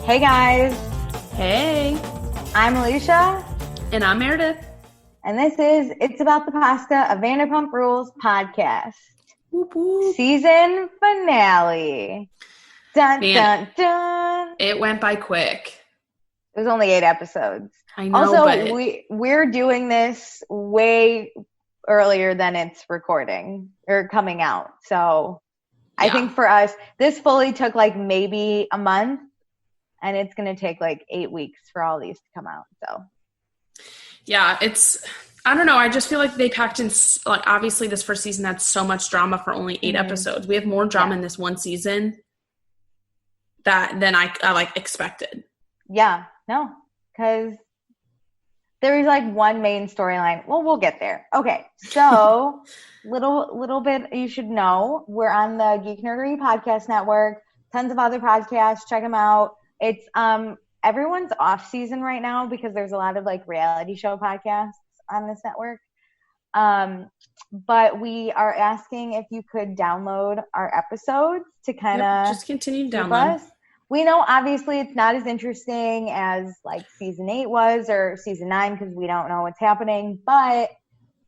Hey guys, Hey, I'm Alicia, and I'm Meredith. and this is It's About the Pasta, a Vanderpump Rules podcast. Whoop, whoop. Season finale. Dun, Man, dun, dun. it went by quick. It was only 8 episodes. I know, Also, but we're doing this way earlier than it's recording or coming out. So I think for us, this fully took like maybe a month, and it's going to take like 8 weeks for all these to come out. So yeah, I don't know. I just feel like they packed in, like, obviously this first season had so much drama for only 8 episodes. We have more drama in this one season than I like expected. yeah, no, because there is like one main storyline. Well, we'll get there. Okay, so little bit you should know. We're on the Geek Nerdery Podcast Network. Tons of other podcasts. Check them out. It's everyone's off season right now because there's a lot of like reality show podcasts on this network. But we are asking if you could download our episodes to kind of just continue to download us. We know obviously it's not as interesting as like season 8 was or season 9 because we don't know what's happening, but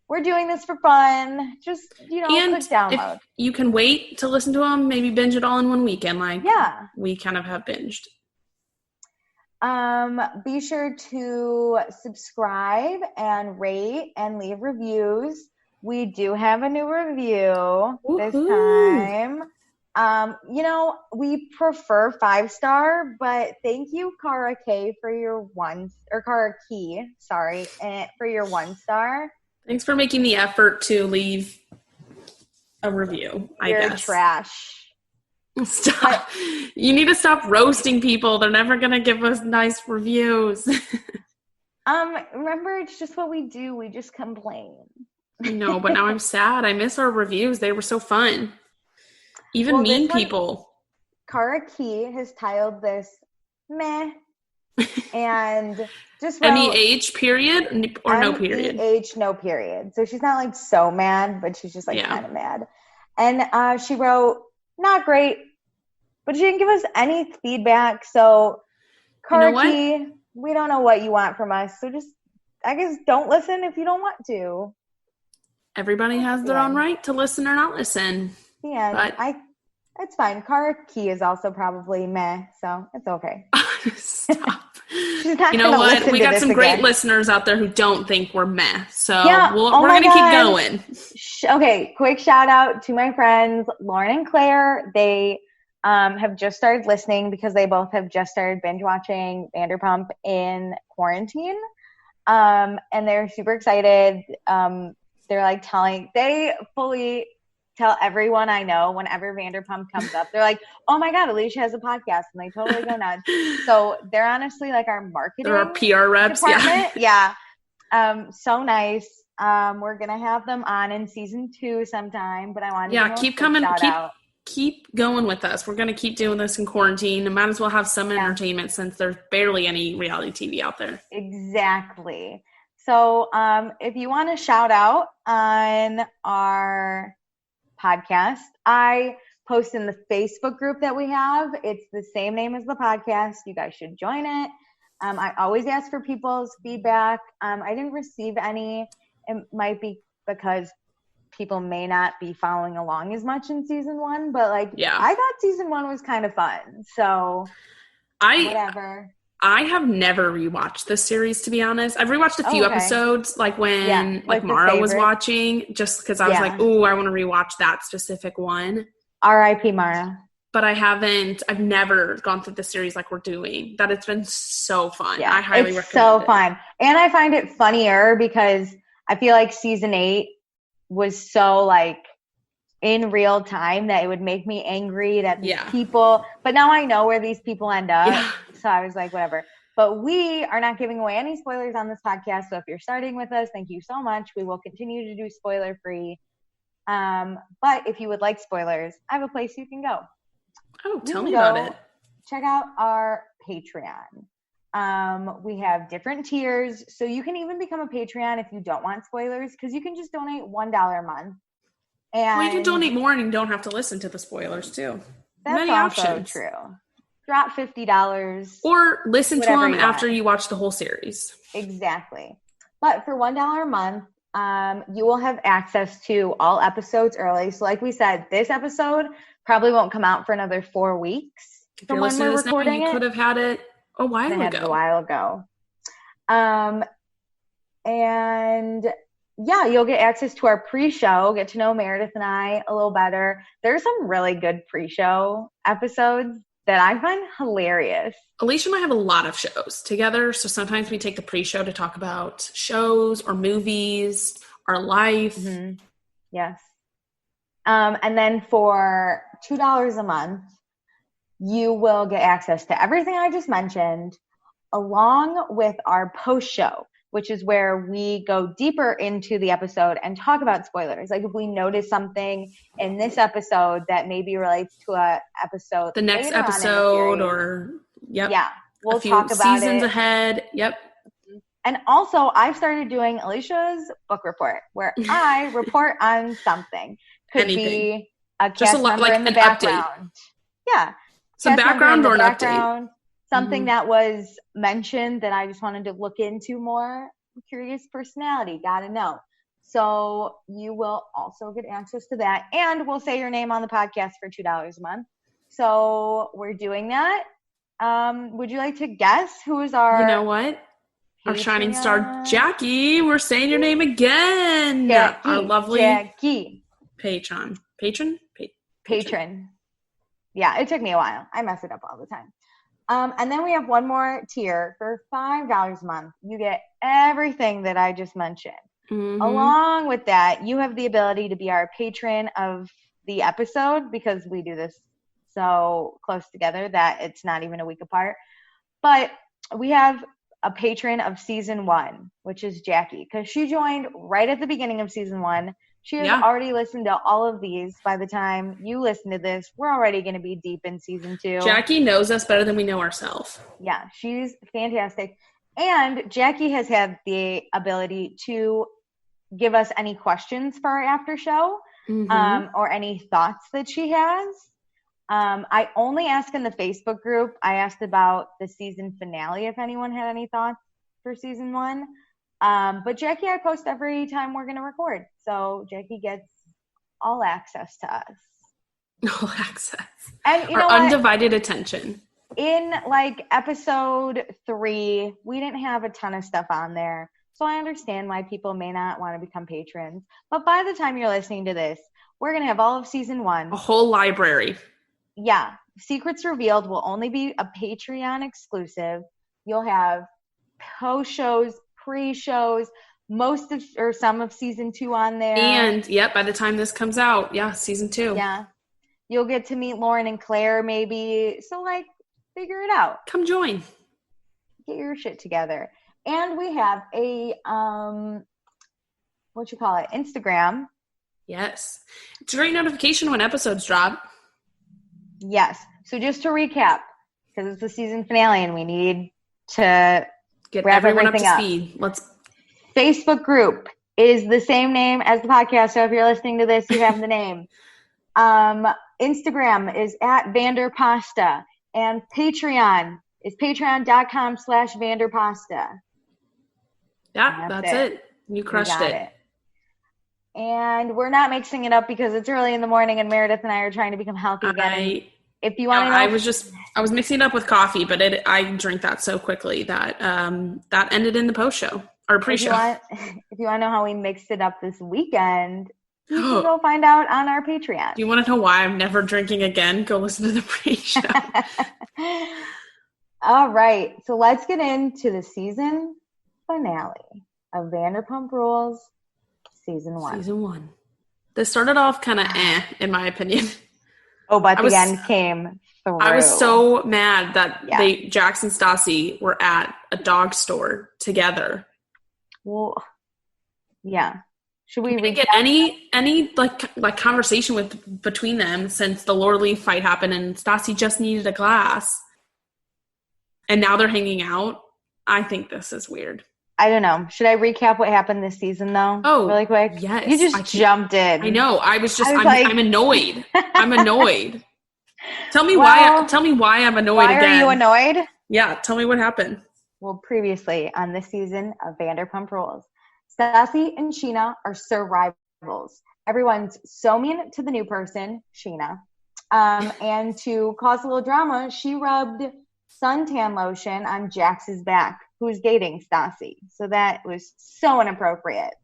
we're doing this for fun. Just, and click download. If you can wait to listen to them, maybe binge it all in one weekend, like we kind of have binged. Be sure to subscribe and rate and leave reviews. We do have a new review this time. We prefer 5-star, but thank you, Cara Key, for your Cara Key, sorry, for your 1-star. Thanks for making the effort to leave a review, I guess. You're trash. Stop. You need to stop roasting people. They're never going to give us nice reviews. Remember, it's just what we do. We just complain. I know, but now I'm sad. I miss our reviews. They were so fun. Even mean people. Cara Key has titled this meh. And just MEH period or no period? MEH no period. So she's not like so mad, but she's just like kind of mad. And she wrote, not great, but she didn't give us any feedback. So Cara Key, we don't know what you want from us. So just, I guess, don't listen if you don't want to. Everybody has their own right to listen or not listen. Yeah, but it's fine. Cara Key is also probably meh, so it's okay. Stop. You know what? We got some great listeners out there who don't think we're meh, so we're going to keep going. Okay, quick shout out to my friends Lauren and Claire. They have just started listening because they both have just started binge watching Vanderpump in quarantine, and they're super excited. They're like they fully tell everyone I know whenever Vanderpump comes up. They're like, oh my God, Alicia has a podcast. And they totally go nuts. So they're honestly like our marketing. They're our PR reps. Department. Yeah. So nice. We're going to have them on in season 2 sometime, but I wanted to keep coming. Keep going with us. We're going to keep doing this in quarantine. Might as well have some entertainment since there's barely any reality TV out there. Exactly. So if you want to shout out on our podcast, I post in the Facebook group that we have. It's the same name as the podcast. You guys should join it. I always ask for people's feedback. I didn't receive any. It might be because people may not be following along as much in season 1, but I thought season 1 was kind of fun. So whatever. I have never rewatched this series, to be honest. I've rewatched a few episodes, like when Mara was watching, just because I was like, ooh, I want to rewatch that specific one. R.I.P. Mara. But I've never gone through the series like we're doing. That it's been so fun. Yeah, I highly recommend it. It's so fun. And I find it funnier because I feel like season 8 was so like in real time that it would make me angry that these people, but now I know where these people end up. Yeah. So I was like, whatever. But we are not giving away any spoilers on this podcast. So if you're starting with us, thank you so much. We will continue to do spoiler free. But if you would like spoilers, I have a place you can go. Oh, tell me about it. Check out our Patreon. We have different tiers. So you can even become a Patreon if you don't want spoilers, because you can just donate $1 a month. And you can donate more and you don't have to listen to the spoilers too. That's Many also options. true. drop $50. Or listen to them you after want. you watch the whole series. Exactly. But for $1 a month, you will have access to all episodes early. So like we said, this episode probably won't come out for another 4 weeks from when we're recording it. You could have had it a while ago. And yeah, you'll get access to our pre-show, get to know Meredith and I a little better. There's some really good pre-show episodes that I find hilarious. Alicia and I have a lot of shows together, so sometimes we take the pre-show to talk about shows or movies, our life. Mm-hmm. Yes. And then for $2 a month, you will get access to everything I just mentioned, along with our post-show, which is where we go deeper into the episode and talk about spoilers. Like if we notice something in this episode that maybe relates to a episode, the next episode, or yeah, we'll few talk about seasons it. Ahead. Yep. And also, I've started doing Alicia's book report, where I report on something. Could be a cast member in the background. Update. Yeah, some background or an update. Something that was mentioned that I just wanted to look into more. Curious personality, gotta know. So you will also get access to that. And we'll say your name on the podcast for $2 a month. So we're doing that. Would you like to guess who is our... You know what? Our shining star, Jackie. We're saying your name again. Jackie. Our lovely Jackie. Patron. Yeah, it took me a while. I mess it up all the time. And then we have one more tier for $5 a month. You get everything that I just mentioned. Mm-hmm. Along with that, you have the ability to be our patron of the episode, because we do this so close together that it's not even a week apart. But we have a patron of season 1, which is Jackie, because she joined right at the beginning of season 1. She has already listened to all of these. By the time you listen to this, we're already going to be deep in season 2. Jackie knows us better than we know ourselves. Yeah, she's fantastic. And Jackie has had the ability to give us any questions for our after show, or any thoughts that she has. I only ask in the Facebook group. I asked about the season finale if anyone had any thoughts for season 1. But Jackie, I post every time we're going to record. So Jackie gets all access to us. All access. And our undivided attention. In like episode 3, we didn't have a ton of stuff on there. So I understand why people may not want to become patrons. But by the time you're listening to this, we're going to have all of season 1. A whole library. Yeah. Secrets Revealed will only be a Patreon exclusive. You'll have post shows, pre-shows, some of season 2 on there. And by the time this comes out, season 2. Yeah. You'll get to meet Lauren and Claire maybe. So figure it out. Come join. Get your shit together. And we have a Instagram. Yes. It's a great notification when episodes drop. Yes. So just to recap, because it's the season finale and we need to get wrap everyone up to everything speed. Facebook group is the same name as the podcast. So if you're listening to this, you have the name. Instagram is at Vanderpasta, and Patreon is patreon.com/Vanderpasta. Yeah, that's it. You crushed it. And we're not mixing it up because it's early in the morning and Meredith and I are trying to become healthy again. If you want to know, I was mixing it up with coffee, but I drink that so quickly that that ended in the post show or pre-show. If you want to know how we mixed it up this weekend, you can go find out on our Patreon. Do you want to know why I'm never drinking again? Go listen to the pre-show. All right, so let's get into the season finale of Vanderpump Rules, season 1. Season 1. This started off kind of in my opinion. Oh, but the end came through. I was so mad that Jax and Stassi were at a dog store together. Well, yeah. Should we get any conversation between them since the Laura Lee fight happened and Stassi just needed a glass, and now they're hanging out? I think this is weird. I don't know. Should I recap what happened this season, though? Oh, really quick? Yes. You just jumped in. I know. I'm annoyed. I'm annoyed. Tell me why. Tell me why I'm annoyed why again. Are you annoyed? Yeah, tell me what happened. Well, previously on this season of Vanderpump Rules, Stassi and Sheena are so rivals. Everyone's so mean to the new person, Sheena. And to cause a little drama, she rubbed suntan lotion on Jax's back, who's dating Stassi. So that was so inappropriate.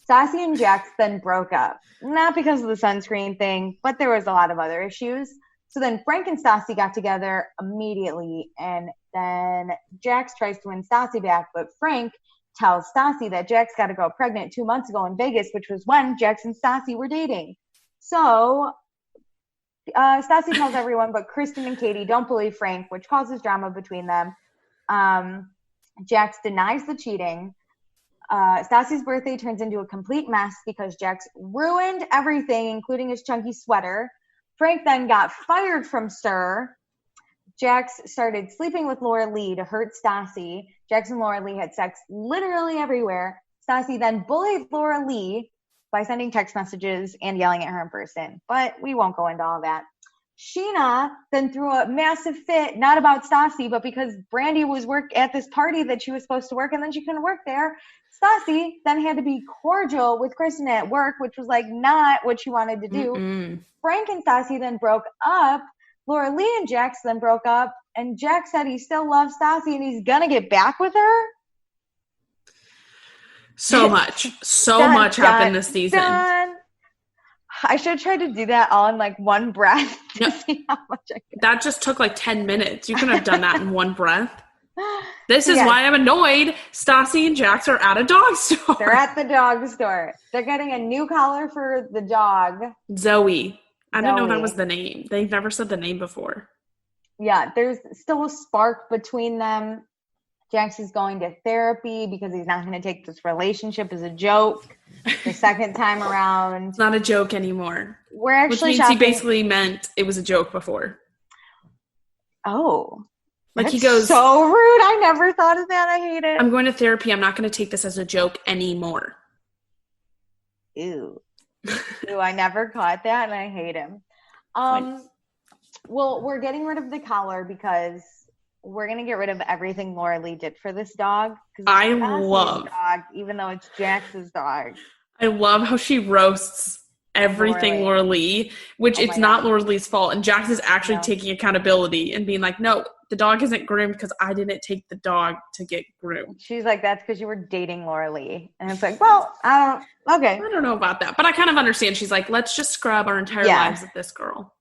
Stassi and Jax then broke up, not because of the sunscreen thing, but there was a lot of other issues. So then Frank and Stassi got together immediately, and then Jax tries to win Stassi back, but Frank tells Stassi that Jax got to go pregnant 2 months ago in Vegas, which was when Jax and Stassi were dating. So Stassi tells everyone, but Kristen and Katie don't believe Frank, which causes drama between them. Jax denies the cheating. Stassi's birthday turns into a complete mess because Jax ruined everything, including his chunky sweater. Frank then got fired from SUR. Jax started sleeping with Laura Lee to hurt Stassi. Jax and Laura Lee had sex literally everywhere. Stassi then bullied Laura Lee by sending text messages and yelling at her in person. But we won't go into all that. Sheena then threw a massive fit, not about Stassi, but because Brandy was at this party that she was supposed to work, and then she couldn't work there. Stassi then had to be cordial with Kristen at work, which was like not what she wanted to do. Mm-mm. Frank and Stassi then broke up. Laura Lee and Jax then broke up, and Jax said he still loves Stassi and he's gonna get back with her. So much happened this season. I should have tried to do that all in like one breath to No, see how much I could. That just took like 10 minutes. You couldn't have done that in one breath. This is why I'm annoyed. Stassi and Jax are at a dog store. They're at the dog store. They're getting a new collar for the dog. Zoe. I didn't know that was the name. They've never said the name before. Yeah, there's still a spark between them. Jax is going to therapy because he's not going to take this relationship as a joke the second time around. It's not a joke anymore. We're actually Which means he basically meant it was a joke before. Oh. Like he goes, so rude. I never thought of that. I hate it. I'm going to therapy. I'm not going to take this as a joke anymore. Ew. Ew, I never caught that, and I hate him. Well, we're getting rid of the collar because we're going to get rid of everything Laura Lee did for this dog. I love dog, even though it's Jax's dog. I love how she roasts everything Laura Lee, which it's not Laura Lee's fault. And Jax is actually taking accountability and being like, no, the dog isn't groomed because I didn't take the dog to get groomed. She's like, that's because you were dating Laura Lee. And it's like, well, I don't know about that. But I kind of understand. She's like, let's just scrub our entire lives with this girl.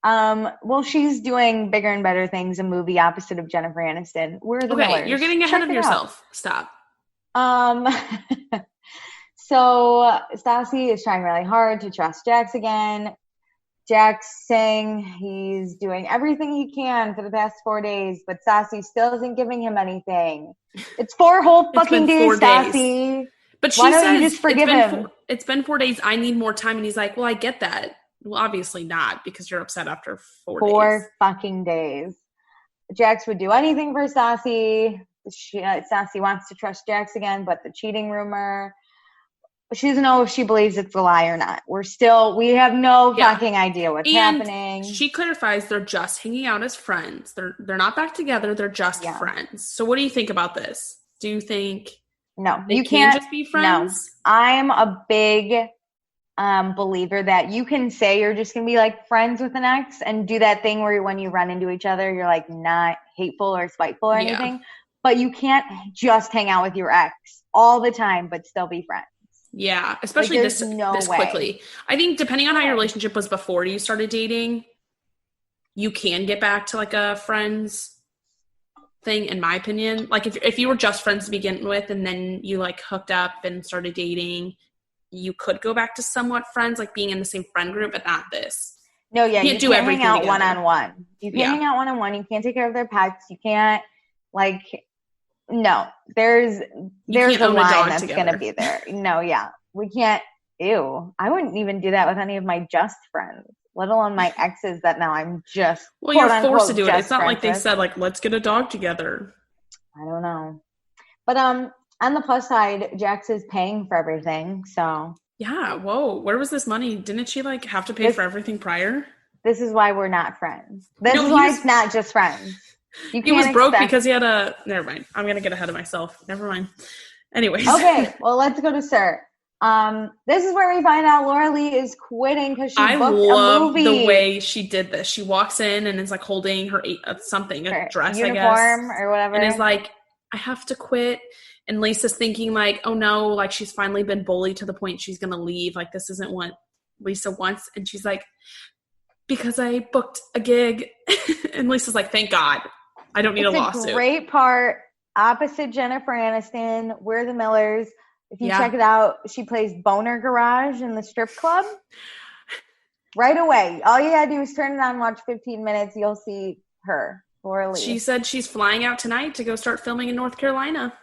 Well, she's doing bigger and better things, a movie opposite of Jennifer Aniston. We're the Millers. You're getting ahead of yourself. Stop. So Stassi is trying really hard to trust Jax again. Jax saying he's doing everything he can for the past 4 days, but Stassi still isn't giving him anything. It's 4 whole fucking days, Stassi. But she says, you just forgive him? It's been 4 days. I need more time. And he's like, well, I get that. Well, obviously not, because you're upset after 4 days. 4 fucking days. Jax would do anything for Stassi. Stassi wants to trust Jax again, but the cheating rumor, she doesn't know if she believes it's a lie or not. We have no fucking idea what's happening. She clarifies they're just hanging out as friends. They're not back together. They're just friends. So what do you think about this? Do you think you can't just be friends? No. I'm a big believer that you can say you're just going to be like friends with an ex and do that thing where when you run into each other, you're like not hateful or spiteful or anything. But you can't just hang out with your ex all the time but still be friends. Yeah, especially this quickly. I think depending on how your relationship was before you started dating, you can get back to like a friends thing, in my opinion. Like if you were just friends to begin with and then you like hooked up and started dating, you could go back to somewhat friends, like being in the same friend group, but not this. No, you can't do everything hang out one-on-one. You can't hang out one-on-one. You can't take care of their pets. You can't there's a line that's going to be there. No, we can't. Ew. I wouldn't even do that with any of my just friends, let alone my exes that now I'm just you're forced to do it. It's not like they said like, let's get a dog together. I don't know. But on the plus side, Jax is paying for everything. So yeah. Whoa. Where was this money? Didn't she like have to pay for everything prior? This is why we're not friends. This is why it's not just friends. He was broke because he had a... Never mind. I'm going to get ahead of myself. Never mind. Anyways. Okay, well, let's go to Sir. This is where we find out Laura Lee is quitting because she booked a movie. I love the way she did this. She walks in and is like holding her something, a dress, uniform, I guess. Or whatever. And is like, I have to quit. And Lisa's thinking like, oh no, like she's finally been bullied to the point she's going to leave. Like this isn't what Lisa wants. And she's like, because I booked a gig. And Lisa's like, thank God. I don't need a lawsuit. It's a great part. Opposite Jennifer Aniston, We're the Millers. If you check it out, she plays Boner Garage in the strip club. Right away. All you had to do is turn it on, watch 15 minutes. You'll see her, Laura Lee. She said she's flying out tonight to go start filming in North Carolina.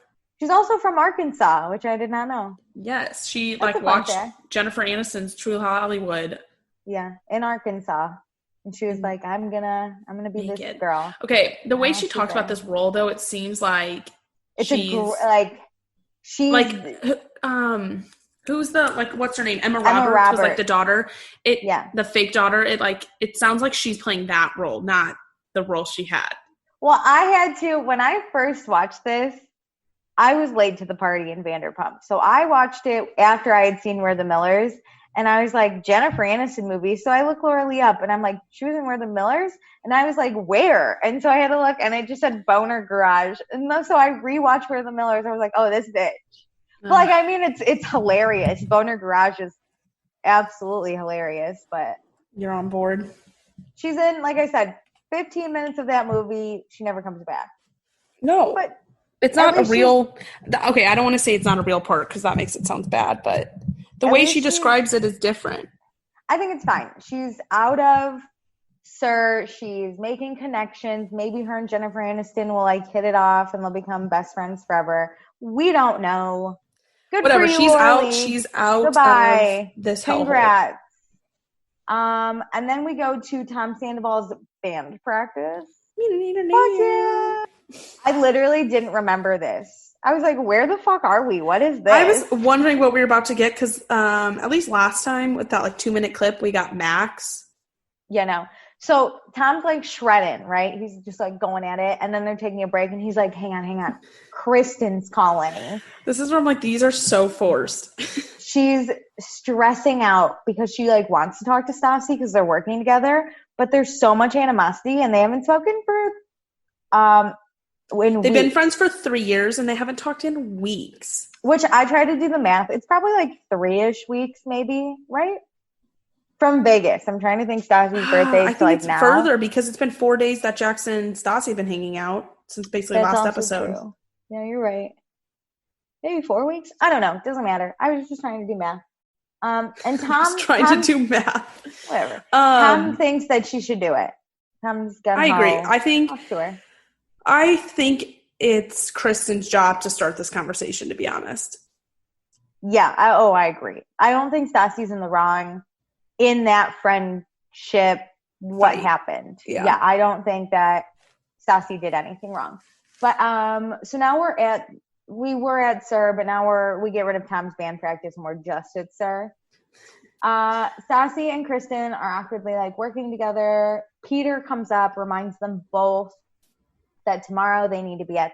She's also from Arkansas, which I did not know. Yes. She watched Jennifer Aniston's True Hollywood. Yeah, in Arkansas. And she was like, I'm gonna be this girl. Okay, the way she talks about this role, though, it seems like she's who's the what's her name? Emma Roberts was the daughter. The fake daughter. It sounds like she's playing that role, not the role she had. Well, I had to when I first watched this. I was late to the party in Vanderpump, so I watched it after I had seen We're the Millers. And I was like, Jennifer Aniston movie. So I looked Laura Lee up and I'm like, she was in We're the Millers? And I was like, where? And so I had to look and it just said Boner Garage. And so I rewatched We're the Millers. I was like, oh, this bitch. But it's hilarious. Boner Garage is absolutely hilarious, but. You're on board. She's in, like I said, 15 minutes of that movie. She never comes back. No. But it's not a real. Okay, I don't want to say it's not a real part because that makes it sound bad, but. The way she describes it is different. I think it's fine. She's out of Sir. She's making connections. Maybe her and Jennifer Aniston will hit it off and they'll become best friends forever. We don't know. Good for you, she's Laura out. Lee. She's out. Goodbye. Of this Congrats. And then we go to Tom Sandoval's band practice. Fuck yeah. I literally didn't remember this. I was like, where the fuck are we? What is this? I was wondering what we were about to get because at least last time with that 2-minute clip, we got Max. Yeah, no. So Tom's shredding, right? He's just going at it. And then they're taking a break and he's like, hang on. Kristen's calling. This is where I'm like, these are so forced. She's stressing out because she wants to talk to Stassi because they're working together. But there's so much animosity and they haven't spoken for They've been friends for 3 years and they haven't talked in weeks. Which I tried to do the math. It's probably 3-ish weeks, maybe, right? From Vegas. I'm trying to think Stassi's birthday. I think it's now. Further because it's been 4 days that Jackson and Stassi have been hanging out since basically last episode. True. Yeah, you're right. Maybe 4 weeks? I don't know. It doesn't matter. I was just trying to do math. And Tom to do math. Whatever. Tom thinks that she should do it. Tom's got. I agree. I think it's Kristen's job to start this conversation, to be honest. Yeah. I agree. I don't think Stassi's in the wrong in that friendship. What happened? Yeah. I don't think that Stassi did anything wrong. But so now we were at Sir, but now we get rid of Tom's band practice and we're just at Sir. Stassi and Kristen are awkwardly working together. Peter comes up, reminds them both that tomorrow they need to be at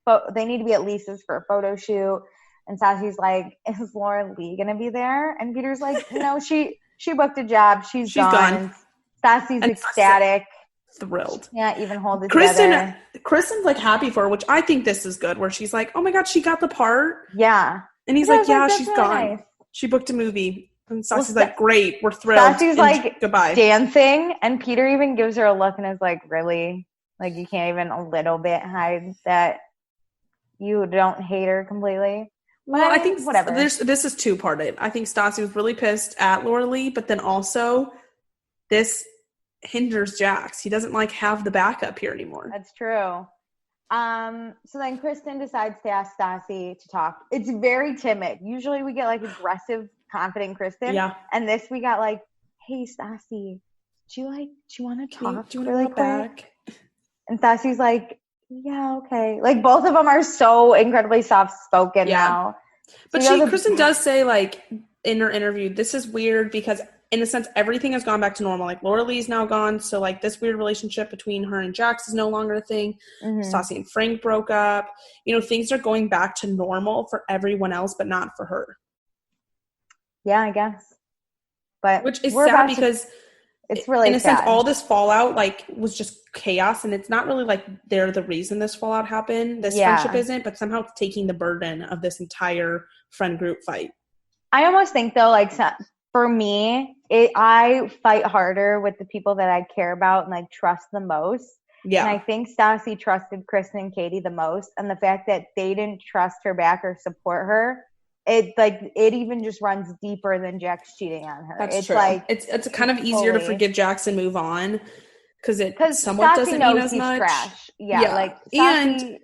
Lisa's for a photo shoot. And Stassi's like, is Laura Lee gonna be there? And Peter's like, no, she booked a job. She's gone. Stassi's ecstatic. Thrilled. Yeah, even hold it together. Kristen's happy for her, which I think this is good, where she's like, oh my God, she got the part. Yeah. And he's like, yeah, she's gone. Nice. She booked a movie. And Stassi's like, great, we're thrilled. Stassi's goodbye. Dancing. And Peter even gives her a look and is like, really? You can't even a little bit hide that you don't hate her completely. But well, I think whatever. This is two-parted. I think Stassi was really pissed at Laura Lee, but then also this hinders Jax. He doesn't have the backup here anymore. That's true. So then Kristen decides to ask Stassi to talk. It's very timid. Usually we get aggressive, confident Kristen. Yeah. And this we got hey Stassi, do you want to talk? Do you want to go back? And Stassi's like, yeah, okay. Both of them are so incredibly soft-spoken now. But Kristen does say, in her interview, this is weird because in a sense, everything has gone back to normal. Like, Laura Lee's now gone, so, like, this weird relationship between her and Jax is no longer a thing. Stassi and Frank broke up. You know, things are going back to normal for everyone else, but not for her. Yeah, I guess. But which is sad because it's really in a sad. sense, all this fallout, like, was just chaos, and it's not really like they're the reason this fallout happened. This friendship isn't, but somehow it's taking the burden of this entire friend group fight. I almost think, though, like, for me, I fight harder with the people that I care about and, like, trust the most. Yeah. And I think Stassi trusted Kristen and Katie the most. And the fact that they didn't trust her back or support her, it even just runs deeper than Jax cheating on her. That's true. Like, it's kind of easier to forgive Jax and move on because somewhat Stassi doesn't knows mean as he's much. Trash. Yeah, like Stassi, and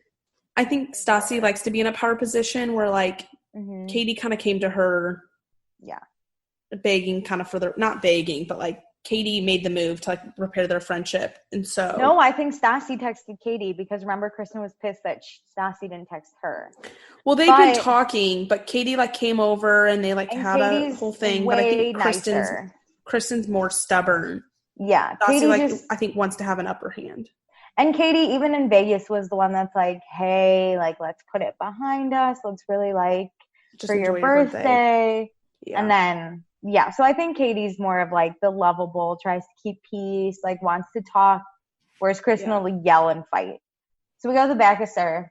I think Stassi likes to be in a power position where, like, Katie kind of came to her, begging kind of for not begging, but, like, Katie made the move to, like, repair their friendship, and so no, I think Stassi texted Katie because remember Kristen was pissed that Stassi didn't text her. Well, they've been talking, but Katie, like, came over and they, like, had Katie's a whole thing. But I think Kristen's more stubborn. Yeah, Stassi, Katie, like, I think wants to have an upper hand. And Katie, even in Vegas, was the one that's like, hey, like, let's put it behind us. Let's really, like, just for your birthday. Yeah. And then, so I think Katie's more of, like, the lovable, tries to keep peace, like, wants to talk, whereas Kristen will yell and fight. So we go to the back of Sir.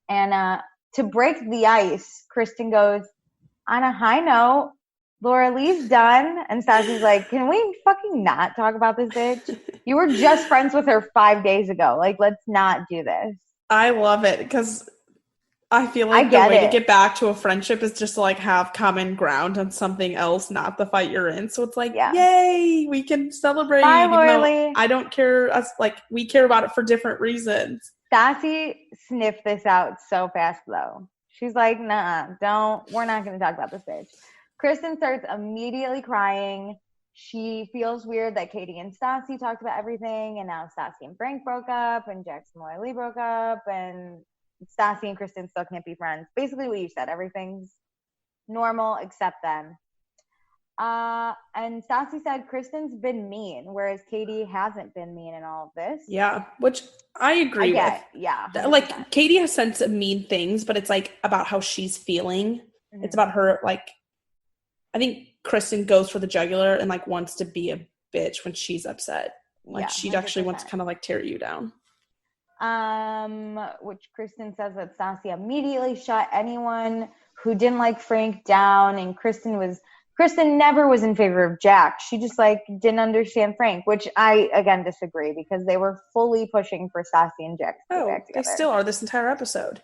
And to break the ice, Kristen goes, on a high note, Laura Lee's done. And Stassi's like, can we fucking not talk about this bitch? You were just friends with her 5 days ago. Like, let's not do this. I love it because I feel like the way to get back to a friendship is just to, like, have common ground on something else, not the fight you're in. So it's like, yay, we can celebrate. Bye, Laura Lee. I don't care. Like, we care about it for different reasons. Stassi sniffed this out so fast, though. She's like, nah, we're not going to talk about this bitch. Kristen starts immediately crying. She feels weird that Katie and Stassi talked about everything, and now Stassi and Frank broke up, and Jax and Laura Lee broke up, and Stassi and Kristen still can't be friends. Basically what you said. Everything's normal except them. And Stassi said Kristen's been mean, whereas Katie hasn't been mean in all of this. Yeah, which I agree with. Yeah. 100%. Like, Katie has said some mean things, but it's, like, about how she's feeling. It's about her, like, I think Kristen goes for the jugular and, like, wants to be a bitch when she's upset. Like, she actually wants to kind of, like, tear you down. Which Kristen says that Stassi immediately shut anyone who didn't like Frank down, and Kristen never was in favor of Jax. She just, like, didn't understand Frank, which I, again, disagree because they were fully pushing for Stassi and Jax to get back together. They still are this entire episode.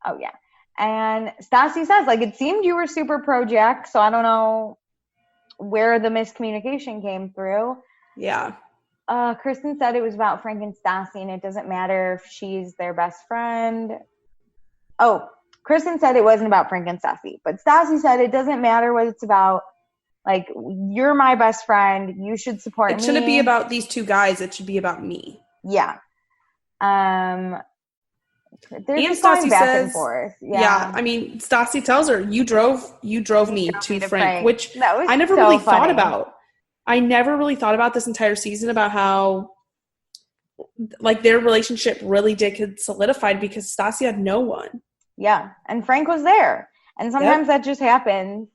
Oh, yeah. And Stassi says, like, it seemed you were super pro-Jax, so I don't know where the miscommunication came through. Yeah. Kristen said it was about Frank and Stassi, and it doesn't matter if she's their best friend. Oh, Kristen said it wasn't about Frank and Stassi, but Stassi said it doesn't matter what it's about. Like, you're my best friend. You should support me. It shouldn't be about these two guys. It should be about me. Yeah. They're just going back and forth. Yeah. I mean, Stassi tells her, you drove me to Frank, which I never really thought about. I never really thought about this entire season about how, like, their relationship really did get solidified because Stassi had no one. Yeah. And Frank was there. And sometimes that just happens.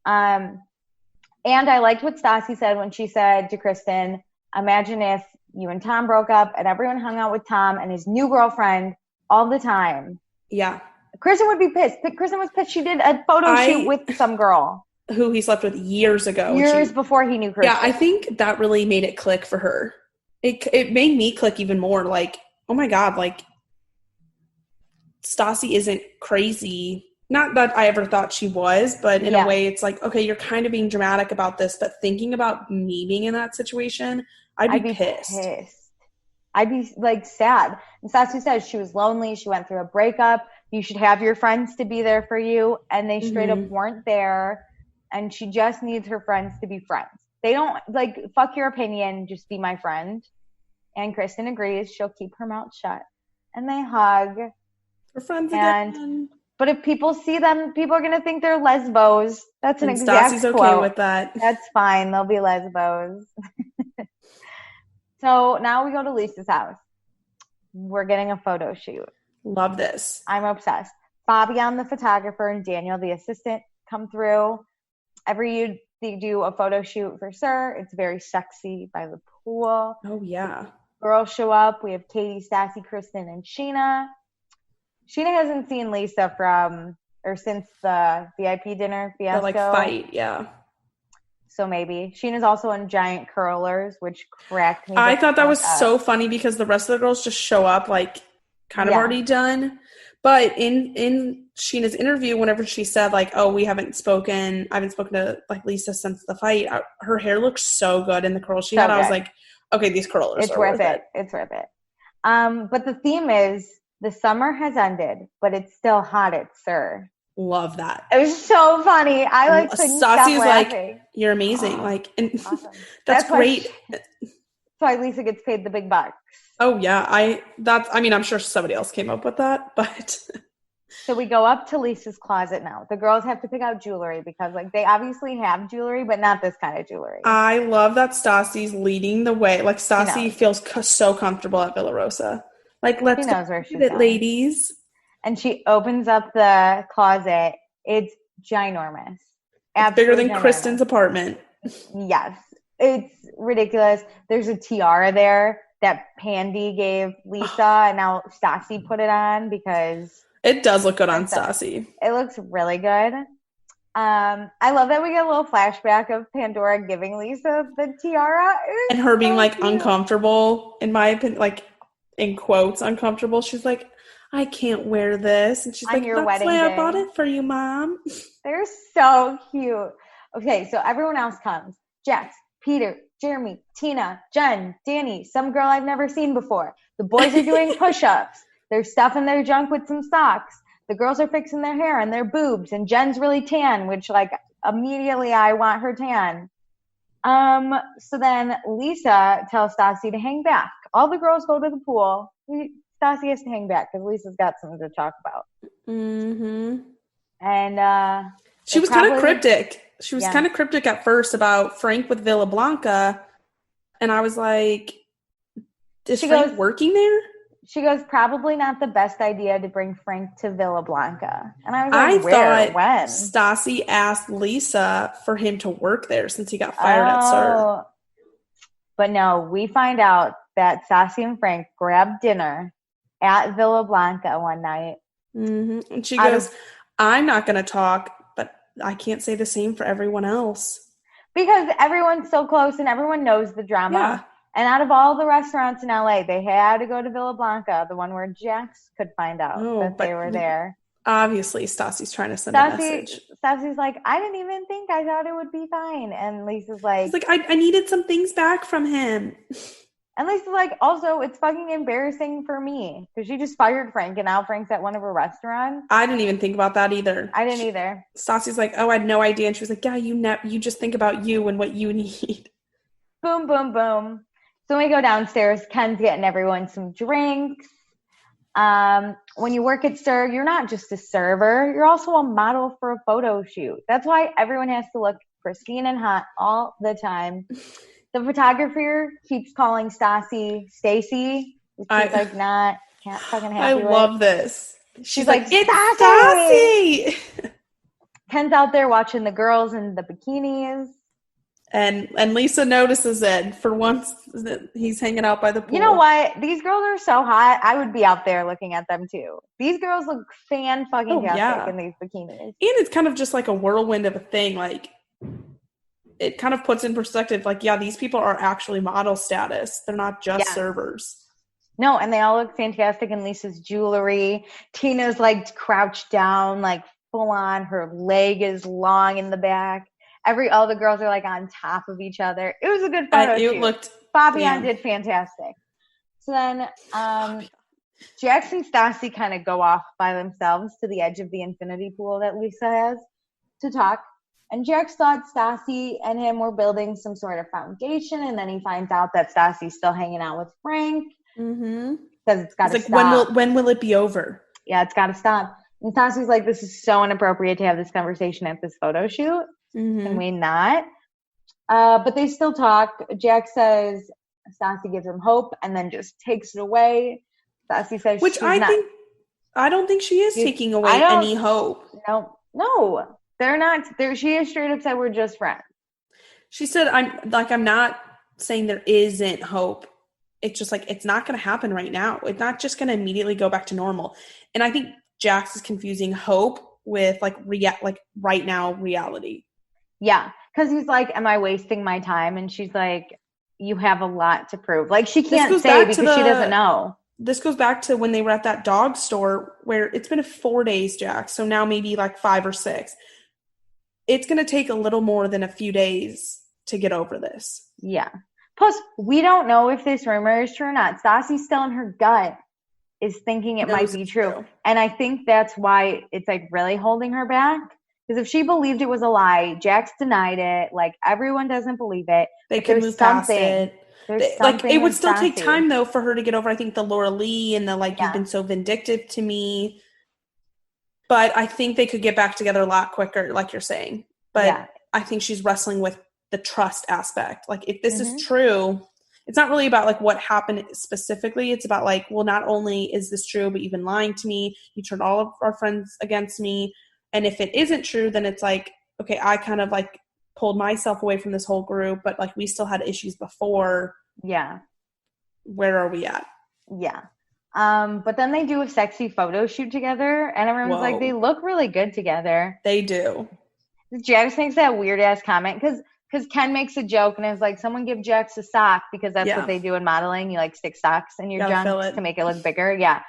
And I liked what Stassi said when she said to Kristen, imagine if you and Tom broke up and everyone hung out with Tom and his new girlfriend all the time. Yeah. Kristen would be pissed. Kristen was pissed. She did a photo shoot with some girl. Who he slept with years ago. Years before he knew Kristen. Yeah, I think that really made it click for her. It made me click even more. Like, oh my God, like, Stassi isn't crazy. Not that I ever thought she was, but in a way it's like, okay, you're kind of being dramatic about this, but thinking about me being in that situation, I'd be pissed. I'd be, like, sad. And Stassi says she was lonely. She went through a breakup. You should have your friends to be there for you. And they straight up weren't there. And she just needs her friends to be friends. They don't, like, fuck your opinion. Just be my friend. And Kristen agrees. She'll keep her mouth shut. And they hug. We're friends again. But if people see them, people are going to think they're lesbos. That's an And exact Stassi's quote. okay with that. That's fine. They'll be lesbos. So now we go to Lisa's house. We're getting a photo shoot. Love this. I'm obsessed. Fabian, the photographer, and Daniel, the assistant, come through. Every year they do a photo shoot for Sir. It's very sexy by the pool. Oh, yeah. Girls show up. We have Katie, Stassi, Kristen, and Sheena. Sheena hasn't seen Lisa since the VIP dinner fiasco. The, fight, yeah. So maybe. Sheena's also in giant curlers, which cracked me. I thought that was so funny because the rest of the girls just show up kind of already done. But in Sheena's interview, whenever she said I haven't spoken to Lisa since the fight, her hair looks so good in the curls she had. Good. I was like, okay, these curlers are worth it. It's worth it. But the theme is the summer has ended, but it's still hot at Sir. Love that. It was so funny. I couldn't stop laughing. You're amazing. And awesome. That's great. That's why Lisa gets paid the big bucks. Oh yeah. I'm sure somebody else came up with that, but. So we go up to Lisa's closet now. The girls have to pick out jewelry because they obviously have jewelry, but not this kind of jewelry. I love that Stassi's leading the way. Stassi feels so comfortable at Villa Rosa. Let's go with it, ladies. And she opens up the closet. It's ginormous. It's bigger than Kristen's apartment. Yes. It's ridiculous. There's a tiara there that Pandy gave Lisa, and now Stassi put it on because... It does look good on Stassi. It looks really good. I love that we get a little flashback of Pandora giving Lisa the tiara. And her being uncomfortable, in my opinion, in quotes, uncomfortable. She's like, I can't wear this. And she's on your that's wedding why day. I bought it for you, Mom. They're so cute. Okay, so everyone else comes. Jax, Peter, Jeremy, Tina, Jen, Danny, some girl I've never seen before. The boys are doing push-ups. They're stuffing their junk with some socks. The girls are fixing their hair and their boobs. And Jen's really tan, which immediately I want her tan. So then Lisa tells Stassi to hang back. All the girls go to the pool. Stassi has to hang back because Lisa's got something to talk about. Mm-hmm. And she was kind of cryptic. She was kind of cryptic at first about Frank with Villa Blanca. And I was like, is Frank working there? She goes, probably not the best idea to bring Frank to Villa Blanca. And I was like, when? Stassi asked Lisa for him to work there since he got fired at Sir. But no, we find out that Stassi and Frank grabbed dinner at Villa Blanca one night. Mm-hmm. And she goes, I'm not going to talk, but I can't say the same for everyone else. Because everyone's so close and everyone knows the drama. Yeah. And out of all the restaurants in LA, they had to go to Villa Blanca, the one where Jax could find out that they were there. Obviously, Stassi's trying to send a message. Stassi's like, I didn't even think. I thought it would be fine. And Lisa's like... He's like, I needed some things back from him. And Lisa's like, also, it's fucking embarrassing for me. Because she just fired Frank, and now Frank's at one of her restaurants. I didn't even think about that either. I didn't either. Stassi's like, I had no idea. And she was like, yeah, you just think about you and what you need. Boom, boom, boom. So when we go downstairs, Ken's getting everyone some drinks. When you work at Sir, you're not just a server. You're also a model for a photo shoot. That's why everyone has to look pristine and hot all the time. The photographer keeps calling Stassi Stacy. She's can't fucking happy I love this. She's like, it's Stassi! Ken's out there watching the girls in the bikinis. And Lisa notices it for once that he's hanging out by the pool. You know what? These girls are so hot. I would be out there looking at them too. These girls look fan-fucking-tastic in these bikinis. And it's kind of just like a whirlwind of a thing. It kind of puts in perspective, these people are actually model status. They're not just servers. No, and they all look fantastic in Lisa's jewelry. Tina's crouched down, full on. Her leg is long in the back. All the girls are on top of each other. It was a good photo shoot. Fabian did fantastic. So then Jax and Stassi kind of go off by themselves to the edge of the infinity pool that Lisa has to talk. And Jax thought Stassi and him were building some sort of foundation, and then he finds out that Stassi's still hanging out with Frank. Mm-hmm. Because it's got to stop. When will it be over? Yeah, it's got to stop. And Stassi's like, this is so inappropriate to have this conversation at this photo shoot. Can we not? But they still talk. Jack says Stassi gives him hope and then just takes it away. Stassi says Which I don't think she is taking away any hope. No, they're not. She is straight up said we're just friends. She said, I'm not saying there isn't hope. It's just like, it's not going to happen right now. It's not just going to immediately go back to normal. And I think Jax is confusing hope with like right now reality. Yeah. Cause he's like, am I wasting my time? And she's like, you have a lot to prove. Like she can't say because she doesn't know. This goes back to when they were at that dog store where it's been 4 days, Jax. So now maybe like 5 or 6. It's going to take a little more than a few days to get over this. Yeah. Plus, we don't know if this rumor is true or not. Stassi's still in her gut is thinking it might be true. And I think that's why it's like really holding her back. Because if she believed it was a lie, Jax denied it. Like everyone doesn't believe it. They could move past it. Like it would still take time though for her to get over. I think the Laura Lee and the you've been so vindictive to me. But I think they could get back together a lot quicker, like you're saying. But I think she's wrestling with the trust aspect. Like if this is true, it's not really about like what happened specifically. It's about like, well, not only is this true, but you've been lying to me. You turned all of our friends against me. And if it isn't true, then it's like, okay, I kind of like pulled myself away from this whole group, but like we still had issues before. Yeah. Where are we at? Yeah. But then they do a sexy photo shoot together and everyone's like, they look really good together. They do. Jax makes that weird ass comment because Ken makes a joke and is like, someone give Jax a sock because that's what they do in modeling. You like stick socks in your junk to make it look bigger. Yeah.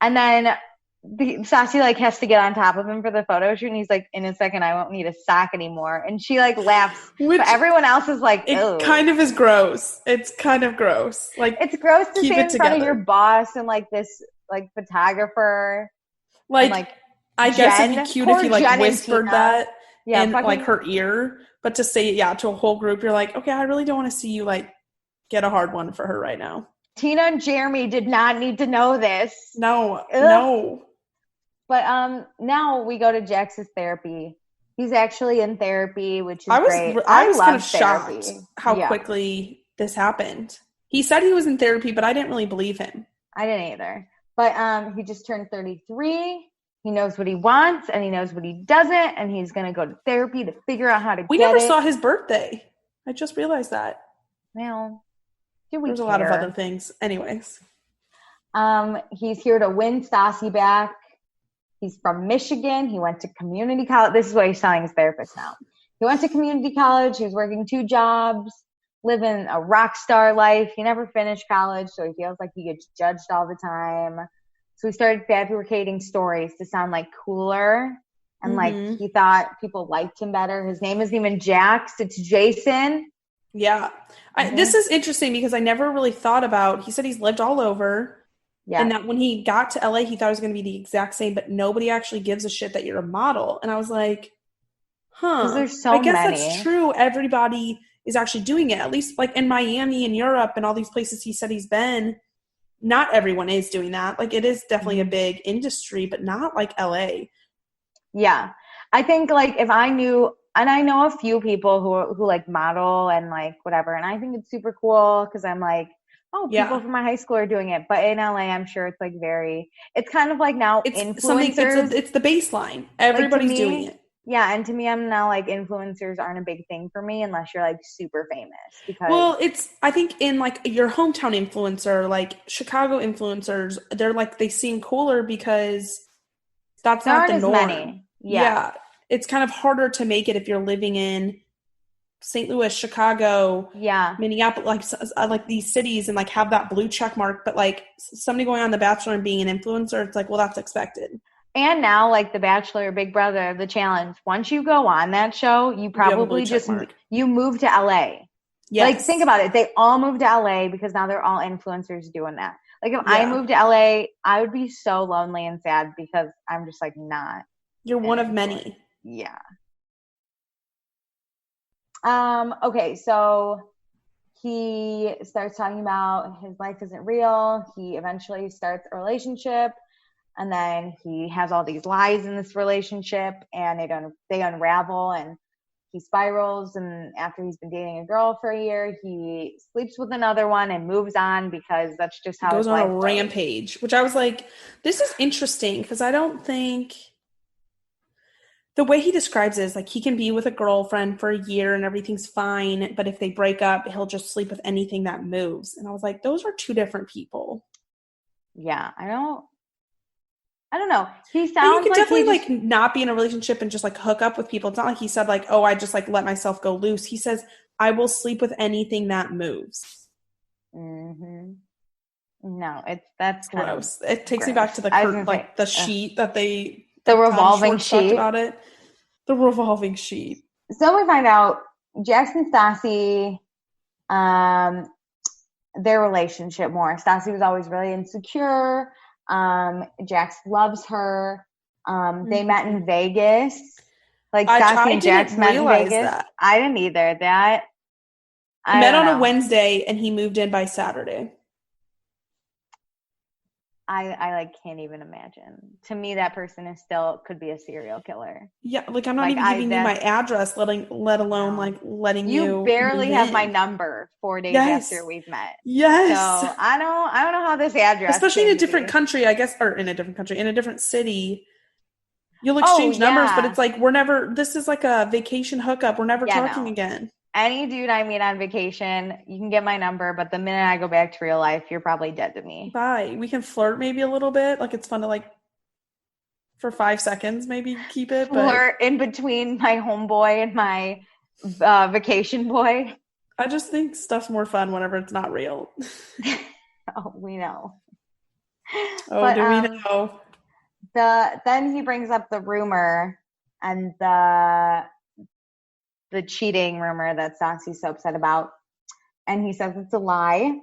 And then Stassi like has to get on top of him for the photo shoot and he's like, in a second I won't need a sock anymore, and she like laughs. But everyone else is like, it kind of is gross. It's kind of gross. Like it's gross to say in front of your boss and like this like photographer. Like I guess it'd be cute if you like whispered that in like her ear, but to say it to a whole group, you're like, okay, I really don't want to see you like get a hard one for her right now. Tina and Jeremy did not need to know this. No. But now we go to Jax's therapy. He's actually in therapy, which is great. I was kind of shocked how quickly this happened. He said he was in therapy, but I didn't really believe him. I didn't either. But he just turned 33. He knows what he wants and he knows what he doesn't, and he's going to go to therapy to figure out how to get it. We never saw his birthday. I just realized that. Well, there's a lot of other things. Anyways. He's here to win Stassi back. He's from Michigan. He went to community college. This is what he's telling his therapist now. He went to community college. He was working 2 jobs, living a rock star life. He never finished college, so he feels like he gets judged all the time. So he started fabricating stories to sound like cooler. And like he thought people liked him better. His name isn't even Jax. It's Jason. Yeah. This is interesting because I never really thought about, he said he's lived all over. Yeah. And that when he got to LA, he thought it was going to be the exact same, but nobody actually gives a shit that you're a model. And I was like, there's so I guess many. That's true. Everybody is actually doing it. At least like in Miami and Europe and all these places he said he's been, not everyone is doing that. Like it is definitely a big industry, but not like LA. Yeah. I think like if I knew, and I know a few people who like model and like whatever, and I think it's super cool because I'm like, people from my high school are doing it. But in LA, I'm sure it's like it's kind of like now influencers. It's the baseline. Everybody's doing it. Yeah, and to me, I'm now like influencers aren't a big thing for me unless you're like super famous. Because I think in like your hometown influencer, like Chicago influencers, they're like they seem cooler because that's not the norm. Many. Yeah, it's kind of harder to make it if you're living in St. Louis, Chicago, Minneapolis, like these cities and like have that blue check mark. But like somebody going on The Bachelor and being an influencer, it's like, well, that's expected. And now like The Bachelor, Big Brother, The Challenge, once you go on that show, you probably you move to LA. Yes. Like think about it. They all moved to LA because now they're all influencers doing that. Like if I moved to LA, I would be so lonely and sad because I'm just like not. You're one of many. Yeah. Okay, so he starts talking about his life isn't real. He eventually starts a relationship. And then he has all these lies in this relationship, and they unravel, and he spirals. And after he's been dating a girl for a year, he sleeps with another one and moves on because that's just how Goes his on life a goes. rampage, which I was like, this is interesting because I don't think the way he describes it is like he can be with a girlfriend for a year and everything's fine, but if they break up, he'll just sleep with anything that moves. And I was like, those are two different people. Yeah, I don't know. He And you sounds can like definitely he just, like not be in a relationship and just like hook up with people. It's not like he said like, oh, I just like let myself go loose. He says, I will sleep with anything that moves. mm-hmm. No, that's kind Gross. of It takes me gross. back to the I was gonna like the say, sheet that they the Tom revolving Schwartz talked sheet. about it. The revolving sheet. So we find out Jax and Stassi, their relationship more. Stassi was always really insecure. Jax loves her. They met in Vegas. Like Stassi and Jax met in Vegas. That. I didn't either. That They met on a Wednesday and he moved in by Saturday. I like can't even imagine. To me, that person could be a serial killer. Yeah, like I'm not even giving you my address, let alone like letting you. You barely have my number 4 days after we've met. Yes. So I don't know how this address, especially in a different country, I guess, or in a different city. You'll exchange numbers, but it's like this is like a vacation hookup. We're never talking again. Any dude I meet on vacation, you can get my number, but the minute I go back to real life, you're probably dead to me. Bye. We can flirt maybe a little bit. Like it's fun to like for 5 seconds maybe keep it. Flirt in between my homeboy and my vacation boy. I just think stuff's more fun whenever it's not real. Oh, we know. Oh, but, do we know? Then he brings up the rumor and the cheating rumor that Stassi's so upset about. And he says it's a lie.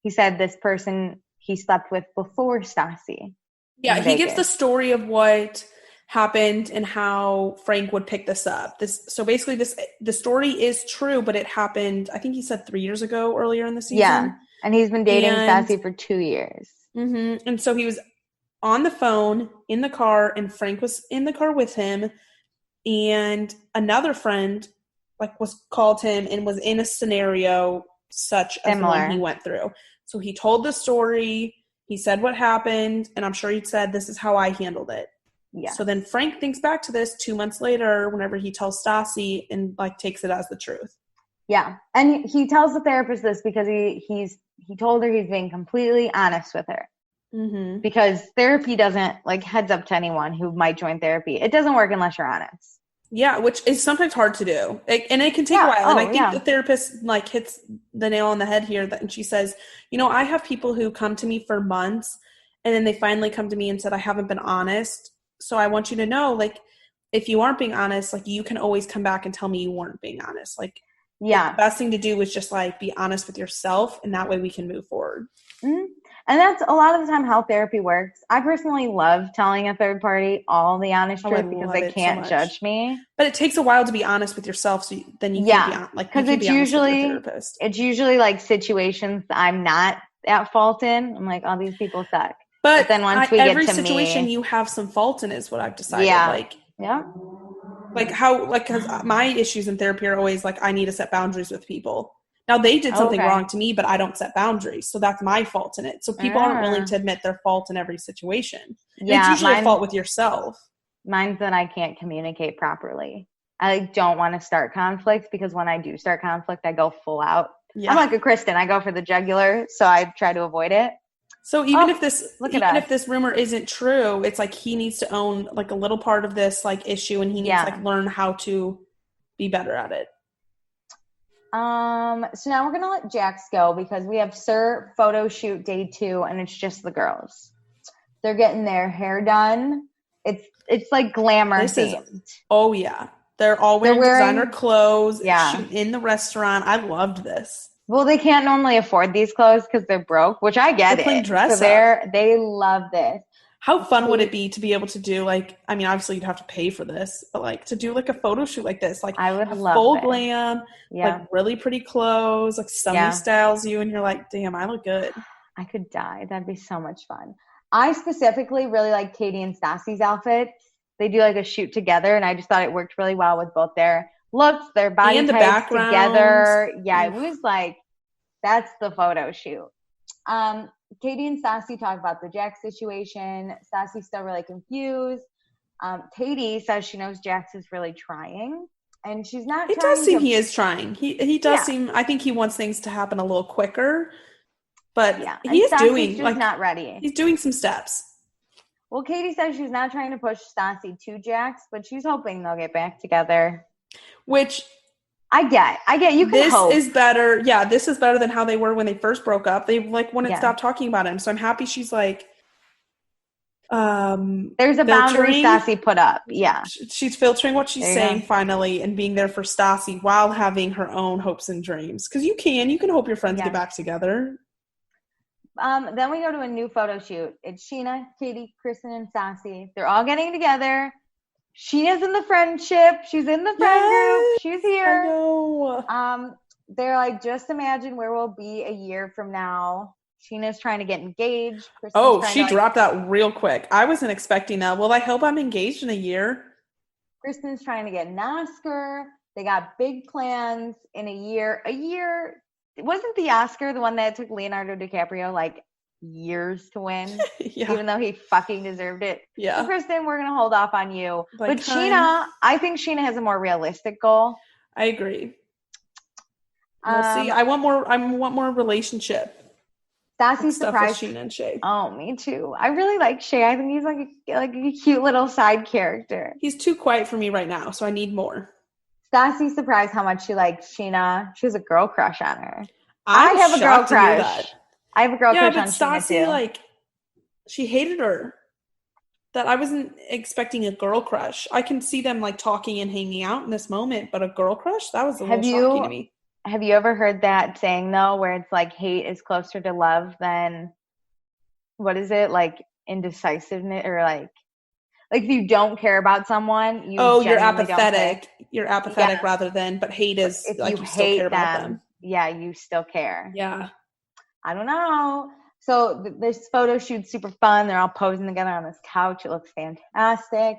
He said this person he slept with before Stassi. Yeah, he gives the story of what happened and how Frank would pick this up. So basically the story is true, but it happened, I think he said 3 years ago earlier in the season. Yeah, and he's been dating Stassi for 2 years. Mm-hmm. And so he was on the phone in the car and Frank was in the car with him and another friend called him and was in a scenario such as the one he went through. So he told the story, he said what happened, and I'm sure he said, this is how I handled it. Yeah. So then Frank thinks back to this 2 months later whenever he tells Stassi and takes it as the truth. Yeah. And he tells the therapist this because he told her he's being completely honest with her. Mm-hmm. Because therapy doesn't, heads up to anyone who might join therapy, it doesn't work unless you're honest. Yeah, which is sometimes hard to do. And it can take a while. And I think the therapist hits the nail on the head here. And she says, I have people who come to me for months and then they finally come to me and said, I haven't been honest. So I want you to know, if you aren't being honest, you can always come back and tell me you weren't being honest. The best thing to do is just be honest with yourself. And that way we can move forward. Mm-hmm. And that's a lot of the time how therapy works. I personally love telling a third party all the honest truth because they can't judge me. But it takes a while to be honest with yourself, so then you can be because it's usually situations I'm not at fault in. I'm like, oh, these people suck. But then once we get to every situation you have some fault in is what I've decided. Yeah. Because my issues in therapy are always I need to set boundaries with people. Now, they did something wrong to me, but I don't set boundaries. So that's my fault in it. So people aren't willing to admit their fault in every situation. Yeah, it's usually a fault with yourself. Mine's that I can't communicate properly. I don't want to start conflict because when I do start conflict, I go full out. Yeah. I'm like a Kristen. I go for the jugular, so I try to avoid it. So even if this rumor isn't true, it's he needs to own a little part of this issue, and he needs to learn how to be better at it. So now we're going to let Jax go because we have Sir photo shoot day 2 and it's just the girls. They're getting their hair done. It's glamour themed. Oh yeah. They're all wearing designer clothes. Yeah. Shooting in the restaurant. I loved this. Well, they can't normally afford these clothes because they're broke, which I get it. Dress so they love this. How fun would it be to be able to do obviously you'd have to pay for this, but to do a photo shoot like this, I would love full glam, really pretty clothes, somebody styles you and you're damn, I look good. I could die. That'd be so much fun. I specifically really like Katie and Stassi's outfits. They do like a shoot together, and I just thought it worked really well with both their looks, their body and the types together. Yeah, Oof. it was like, that's the photo shoot. Katie and Stassi talk about the Jax situation. Stassi's still really confused. Katie says she knows Jax is really trying, and she's not It trying does seem to. he is trying. He does seem. I think he wants things to happen a little quicker, but he is doing just not ready. He's doing some steps. Well, Katie says she's not trying to push Stassi to Jax, but she's hoping they'll get back together. Which I get. You can hope. This is better. Yeah, this is better than how they were when they first broke up. They like wouldn't stop talking about him. So I'm happy she's like there's a boundary Stassi put up. Yeah. She's filtering what she's saying finally and being there for Stassi while having her own hopes and dreams. Because you can hope your friends get back together. Then we go to a new photo shoot. It's Scheana, Katie, Kristen, and Stassi. They're all getting together. Scheana's in the friendship. She's in the friend group. She's here. I know. They're like, just imagine where we'll be a year from now. Scheana's trying to get engaged. She dropped that real quick. I wasn't expecting that. Well, I hope I'm engaged in a year. Kristen's trying to get an Oscar. They got big plans in a year. Wasn't the Oscar the one that took Leonardo DiCaprio like years to win? Even though he fucking deserved it. Yeah. So Kristen, we're going to hold off on you. But Scheana, I think Scheana has a more realistic goal. I agree. We'll see. I want more relationship. Stassi's surprised. Scheana and Shay. Oh, me too. I really like Shay. I think he's like a cute little side character. He's too quiet for me right now, so I need more. Stassi's surprised how much she likes Scheana. She has a girl crush on her. I have a girl crush. I have a girl crush on Scheana too. Yeah, but Stassi, she hated her. That I wasn't expecting a girl crush. I can see them talking and hanging out in this moment, but a girl crush? That was a little shocking to me. Have you ever heard that saying though, where it's like hate is closer to love than, what is it, indecisiveness, or like if you don't care about someone, you're apathetic. You're apathetic rather than, but hate is if you still hate care about them. Yeah, you still care. Yeah. I don't know. So this photo shoot's super fun. They're all posing together on this couch. It looks fantastic.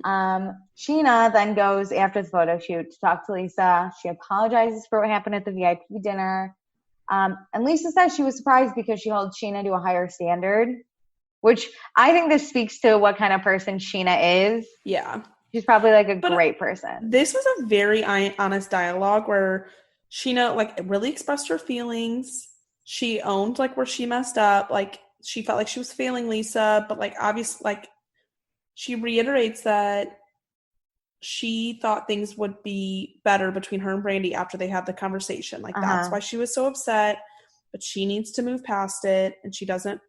Scheana then goes after the photo shoot to talk to Lisa. She apologizes for what happened at the VIP dinner. And Lisa says she was surprised because she held Scheana to a higher standard, which I think this speaks to what kind of person Scheana is. Yeah. She's probably a great person. This was a very honest dialogue where Scheana really expressed her feelings. She owned where she messed up. She felt like she was failing Lisa, but obviously she reiterates that she thought things would be better between her and Brandy after they had the conversation. That's why she was so upset, but she needs to move past it, and she doesn't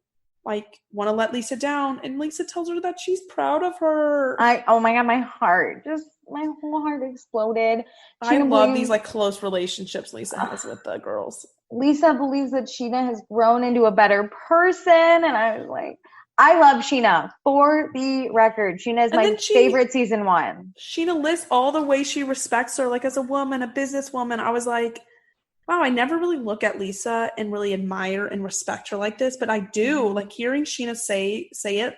want to let Lisa down. And Lisa tells her that she's proud of her. Oh my God, my whole heart exploded. I love these close relationships Lisa has with the girls. Lisa believes that Scheana has grown into a better person, and I was like, I love Scheana. For the record, Scheana is my favorite season 1. Scheana lists all the ways she respects her, as a woman, a businesswoman. I was like, wow, I never really look at Lisa and really admire and respect her like this, but I do. Hearing Scheana say it,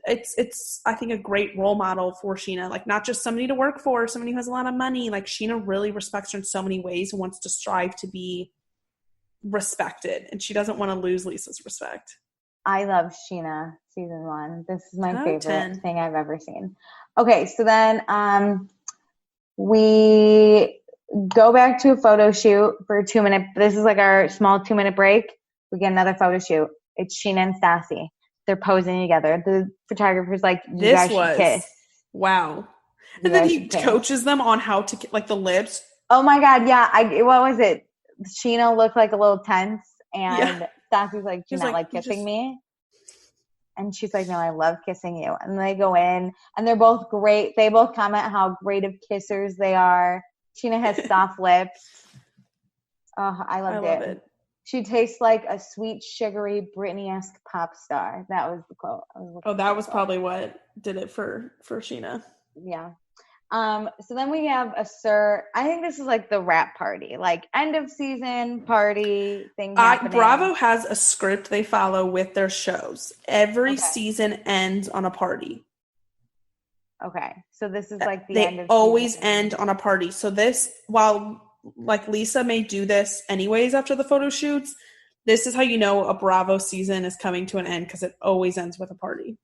it's I think a great role model for Scheana. Not just somebody to work for, somebody who has a lot of money. Scheana really respects her in so many ways and wants to strive to be respected, and she doesn't want to lose Lisa's respect. I love Scheana season 1. This is my favorite thing I've ever seen. Okay, so then we go back to a photo shoot for a 2-minute. This is our small 2-minute break. We get another photo shoot. It's Scheana and Stassi. They're posing together. The photographer's like, you guys should kiss. Wow. And then he coaches them on how to the lips. Oh my God, yeah. What was it? Scheana looked a little tense, and Stassi's like, do you not like kissing me? And she's like, no, I love kissing you. And they go in, and they're both great. They both comment how great of kissers they are. Scheana has soft lips. Oh, I loved it. She tastes like a sweet, sugary, Britney-esque pop star. That was the quote. That was probably what did it for Scheana. Yeah. So then we have a Sir. I think this is like the wrap party, like end of season party thing happening. Bravo has a script they follow with their shows. Every Okay. season ends on a party. Okay, so this is like the end of They always season. end on a party. So this, while like Lisa may do this anyways after the photo shoots, this is how you know a Bravo season is coming to an end because it always ends with a party.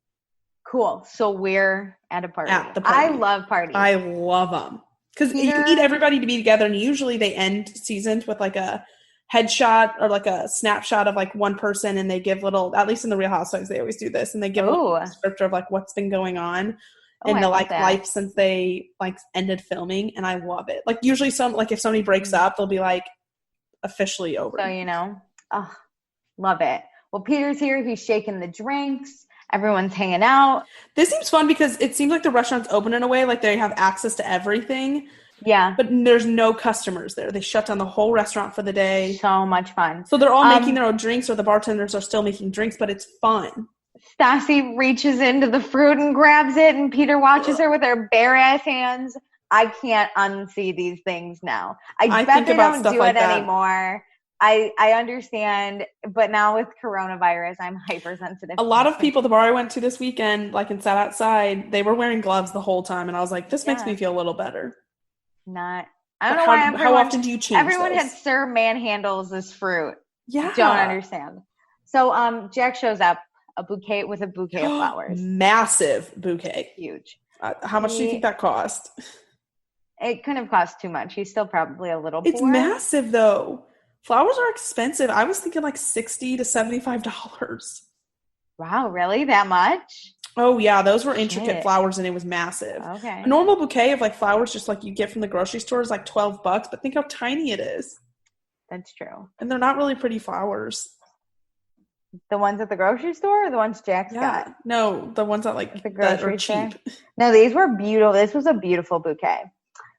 Cool. So we're at a party. At the party. I love parties. I love them. Because you need everybody to be together, and usually they end seasons with like a headshot or like a snapshot of like one person, and they give little, at least in the Real Housewives, they always do this, and they give a descriptor of like what's been going on in the like life since they like ended filming, and I love it. Like usually if somebody breaks up, they'll be like officially over. So love it. Well, Peter's here. He's shaking the drinks. Everyone's hanging out. This seems fun because it seems like the restaurant's open in a way, like they have access to everything. Yeah. But there's no customers there. They shut down the whole restaurant for the day. So much fun. So they're all making their own drinks, or the bartenders are still making drinks, but it's fun. Stassi reaches into the fruit and grabs it, and Peter watches her with her bare-ass hands. I can't unsee these things now. I bet they don't do it anymore. I understand, but now with coronavirus, I'm hypersensitive. A lot of people, the bar I went to this weekend, like and sat outside, they were wearing gloves the whole time, and I was like, this makes me feel a little better. I don't know why how often do you change everyone those? had Sir manhandles this fruit. Yeah. Don't understand. So Jack shows up with a bouquet of flowers. Massive bouquet. Huge. How much do you think that cost? It couldn't have cost too much. He's still probably a little It's poor. massive though. Flowers are expensive. I was thinking like $60 to $75. Wow, really? That much? Oh yeah, those were intricate flowers, and it was massive. Okay. A normal bouquet of like flowers, just like you get from the grocery store, is like $12. But think how tiny it is. That's true. And they're not really pretty flowers. The ones at the grocery store, or the ones Jack's got? No, the ones that like the grocery that are cheap. No, these were beautiful. This was a beautiful bouquet.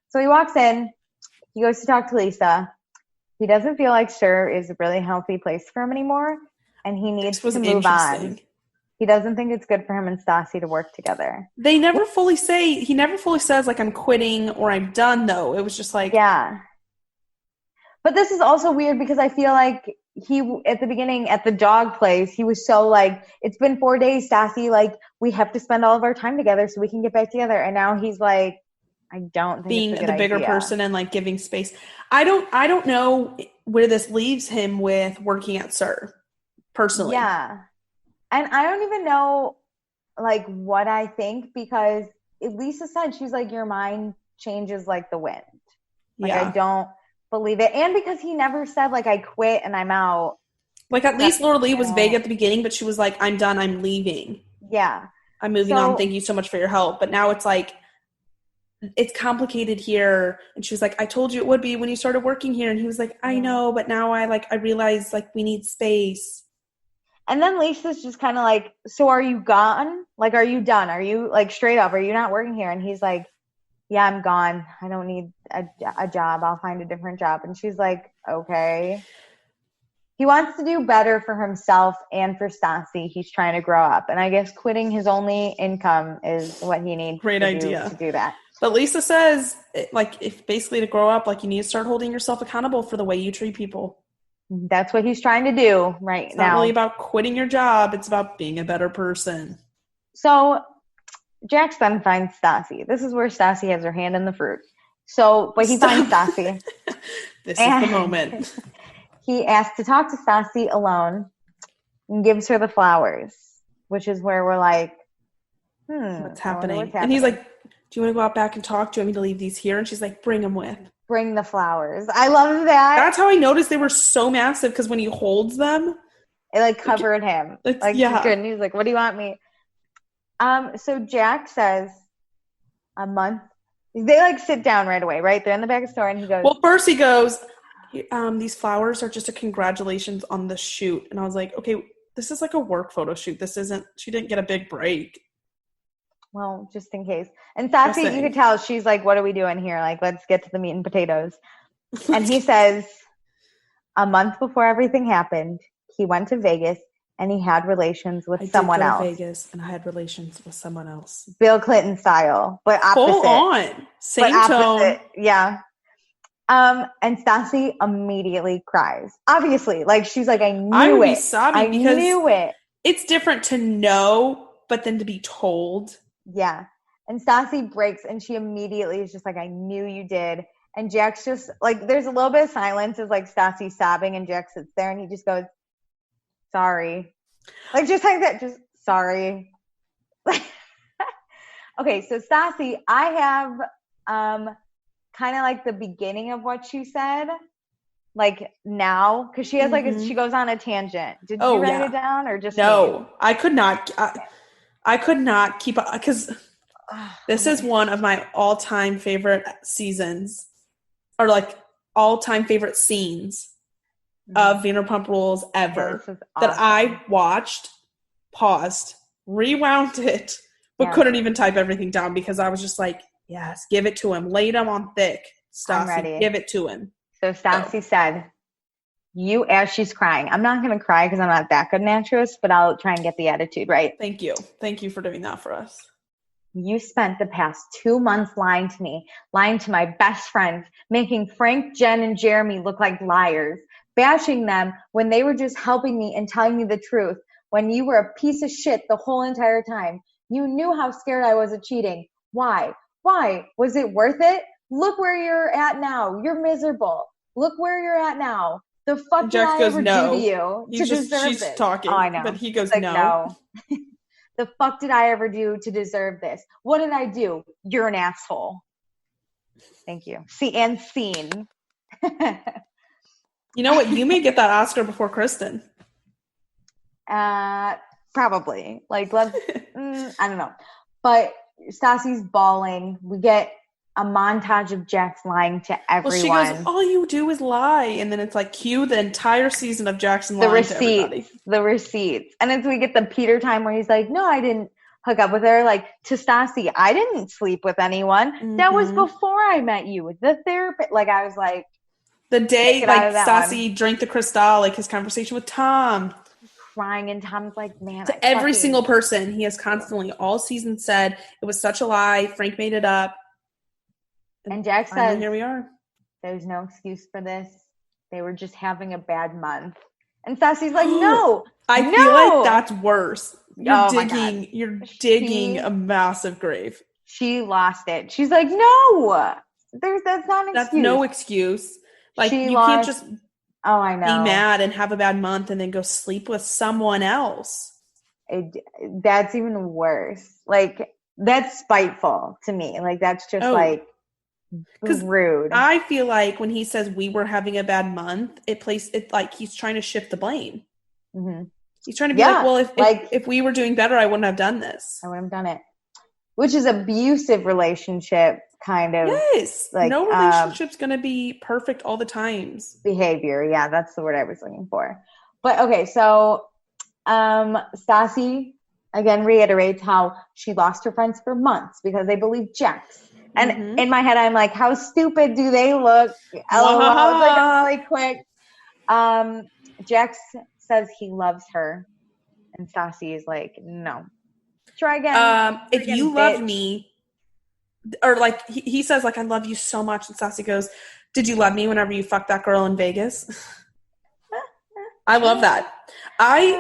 So he walks in. He goes to talk to Lisa. He doesn't feel like Sir is a really healthy place for him anymore, and he needs to move on. He doesn't think it's good for him and Stassi to work together. He never fully says like I'm quitting or I'm done though. It was just like But this is also weird because I feel like he at the beginning at the dog place, he was so like, it's been 4 days, Stassi, like we have to spend all of our time together so we can get back together. And now he's like, I don't think being it's a good the bigger idea. person and like giving space. I don't know where this leaves him with working at Sir personally. Yeah. And I don't even know like what I think, because Lisa said, she's like, your mind changes like the wind. Like I don't believe it. And because he never said like I quit and I'm out. Like at least Laura Lee was vague at the beginning, but she was like, I'm done, I'm leaving. Yeah. I'm moving on. Thank you so much for your help. But now it's like, it's complicated here. And she was like, I told you it would be when you started working here. And he was like, I know, but now I realize like we need space. And then Lisa's just kind of like, so are you gone? Like, are you done? Are you like straight up? Are you not working here? And he's like, yeah, I'm gone. I don't need a job. I'll find a different job. And she's like, okay. He wants to do better for himself and for Stassi. He's trying to grow up. And I guess quitting his only income is what he needs to do that. But Lisa says, like, if basically to grow up, like you need to start holding yourself accountable for the way you treat people. That's what he's trying to do now. It's not really about quitting your job. It's about being a better person. So Jax then finds Stassi. This is where Stassi has her hand in the fruit. But he finds Stassi. This is the moment. He asks to talk to Stassi alone and gives her the flowers, which is where we're like, what's happening? And he's like, do you want to go out back and talk? Do you want me to leave these here? And she's like, bring them with. Bring the flowers. I love that. That's how I noticed they were so massive, because when he holds them, it like covered him. Like, yeah. Good. And he's like, what do you want me? So Jack says a month. They like sit down right away, right? They're in the back of the store, and he goes, well, first he goes, these flowers are just a congratulations on the shoot. And I was like, okay, this is like a work photo shoot. She didn't get a big break. Well, just in case. And Stassi, you could tell, she's like, what are we doing here? Like, let's get to the meat and potatoes. And he says, a month before everything happened, he went to Vegas. and he had relations with I someone did go else. to Vegas and I had relations with someone else. Bill Clinton style, but opposite. Full on. Same tone. Yeah. And Stassi immediately cries. Obviously, like she's like, I knew it. I would be sobbing because knew it. It's different to know, but then to be told. Yeah. And Stassi breaks and she immediately is just like, I knew you did. And Jack's just like, there's a little bit of silence as like Stassi sobbing and Jack sits there and he just goes, sorry. Like just like that, just sorry. Okay, so Stassi, I have kind of like the beginning of what she said, like now, because she has like she goes on a tangent. Did you write it down or just no? Me? I could not. I could not keep up because this is one of my all-time favorite seasons, or like all-time favorite scenes of Vanderpump Rules ever. Yeah, awesome. That I watched, paused, rewound it, but couldn't even type everything down because I was just like, yes, give it to him. Lay them on thick, Stassi. Give it to him. So Stassi said, you, as she's crying, I'm not going to cry because I'm not that good an actress, but I'll try and get the attitude right. Thank you. Thank you for doing that for us. You spent the past 2 months lying to me, lying to my best friends, making Frank, Jen, and Jeremy look like liars, bashing them when they were just helping me and telling me the truth, when you were a piece of shit the whole entire time. You knew how scared I was of cheating. Why? Why? Was it worth it? Look where you're at now. You're miserable. Look where you're at now. The fuck did I ever do to you to deserve this? She's talking, I know. But he goes, like, no. The fuck did I ever do to deserve this? What did I do? You're an asshole. Thank you. See, and scene. You know what? You may get that Oscar before Kristen. Probably. Like, let's, I don't know. But Stassi's bawling. We get a montage of Jax lying to everyone. Well, she goes, all you do is lie. And then it's like, cue the entire season of Jackson lying to everybody. The receipts. And then we get the Peter time where he's like, no, I didn't hook up with her. Like, to Stassi, I didn't sleep with anyone. Mm-hmm. That was before I met you. The therapist. Like, I was like. The day, like, Stassi drank the Cristal, like, his conversation with Tom. Crying, and Tom's like, man. To every single person, he has constantly, all season said, it was such a lie. Frank made it up. And Jack says, here we are. There's no excuse for this. They were just having a bad month. And Stassi's like, no. I feel like that's worse. You're digging a massive grave. She lost it. She's like, no. That's not an excuse. That's no excuse. Like, can't just be mad and have a bad month and then go sleep with someone else. That's even worse. Like, that's spiteful to me. Like, that's just like rude. I feel like when he says we were having a bad month, it like he's trying to shift the blame. Mm-hmm. He's trying to be like, well, if we were doing better, I wouldn't have done this. I wouldn't have done it. Which is abusive relationship kind of. Yes. Like, no relationship's going to be perfect all the times. Behavior. Yeah, that's the word I was looking for. But okay, so Stassi again reiterates how she lost her friends for months because they believed Jax. And in my head, I'm like, how stupid do they look? LOL. It's like really quick. Jax says he loves her. And Stassi is like, no. Try again. If you love me, or like he says, like, I love you so much. And Stassi goes, did you love me whenever you fucked that girl in Vegas? I love that.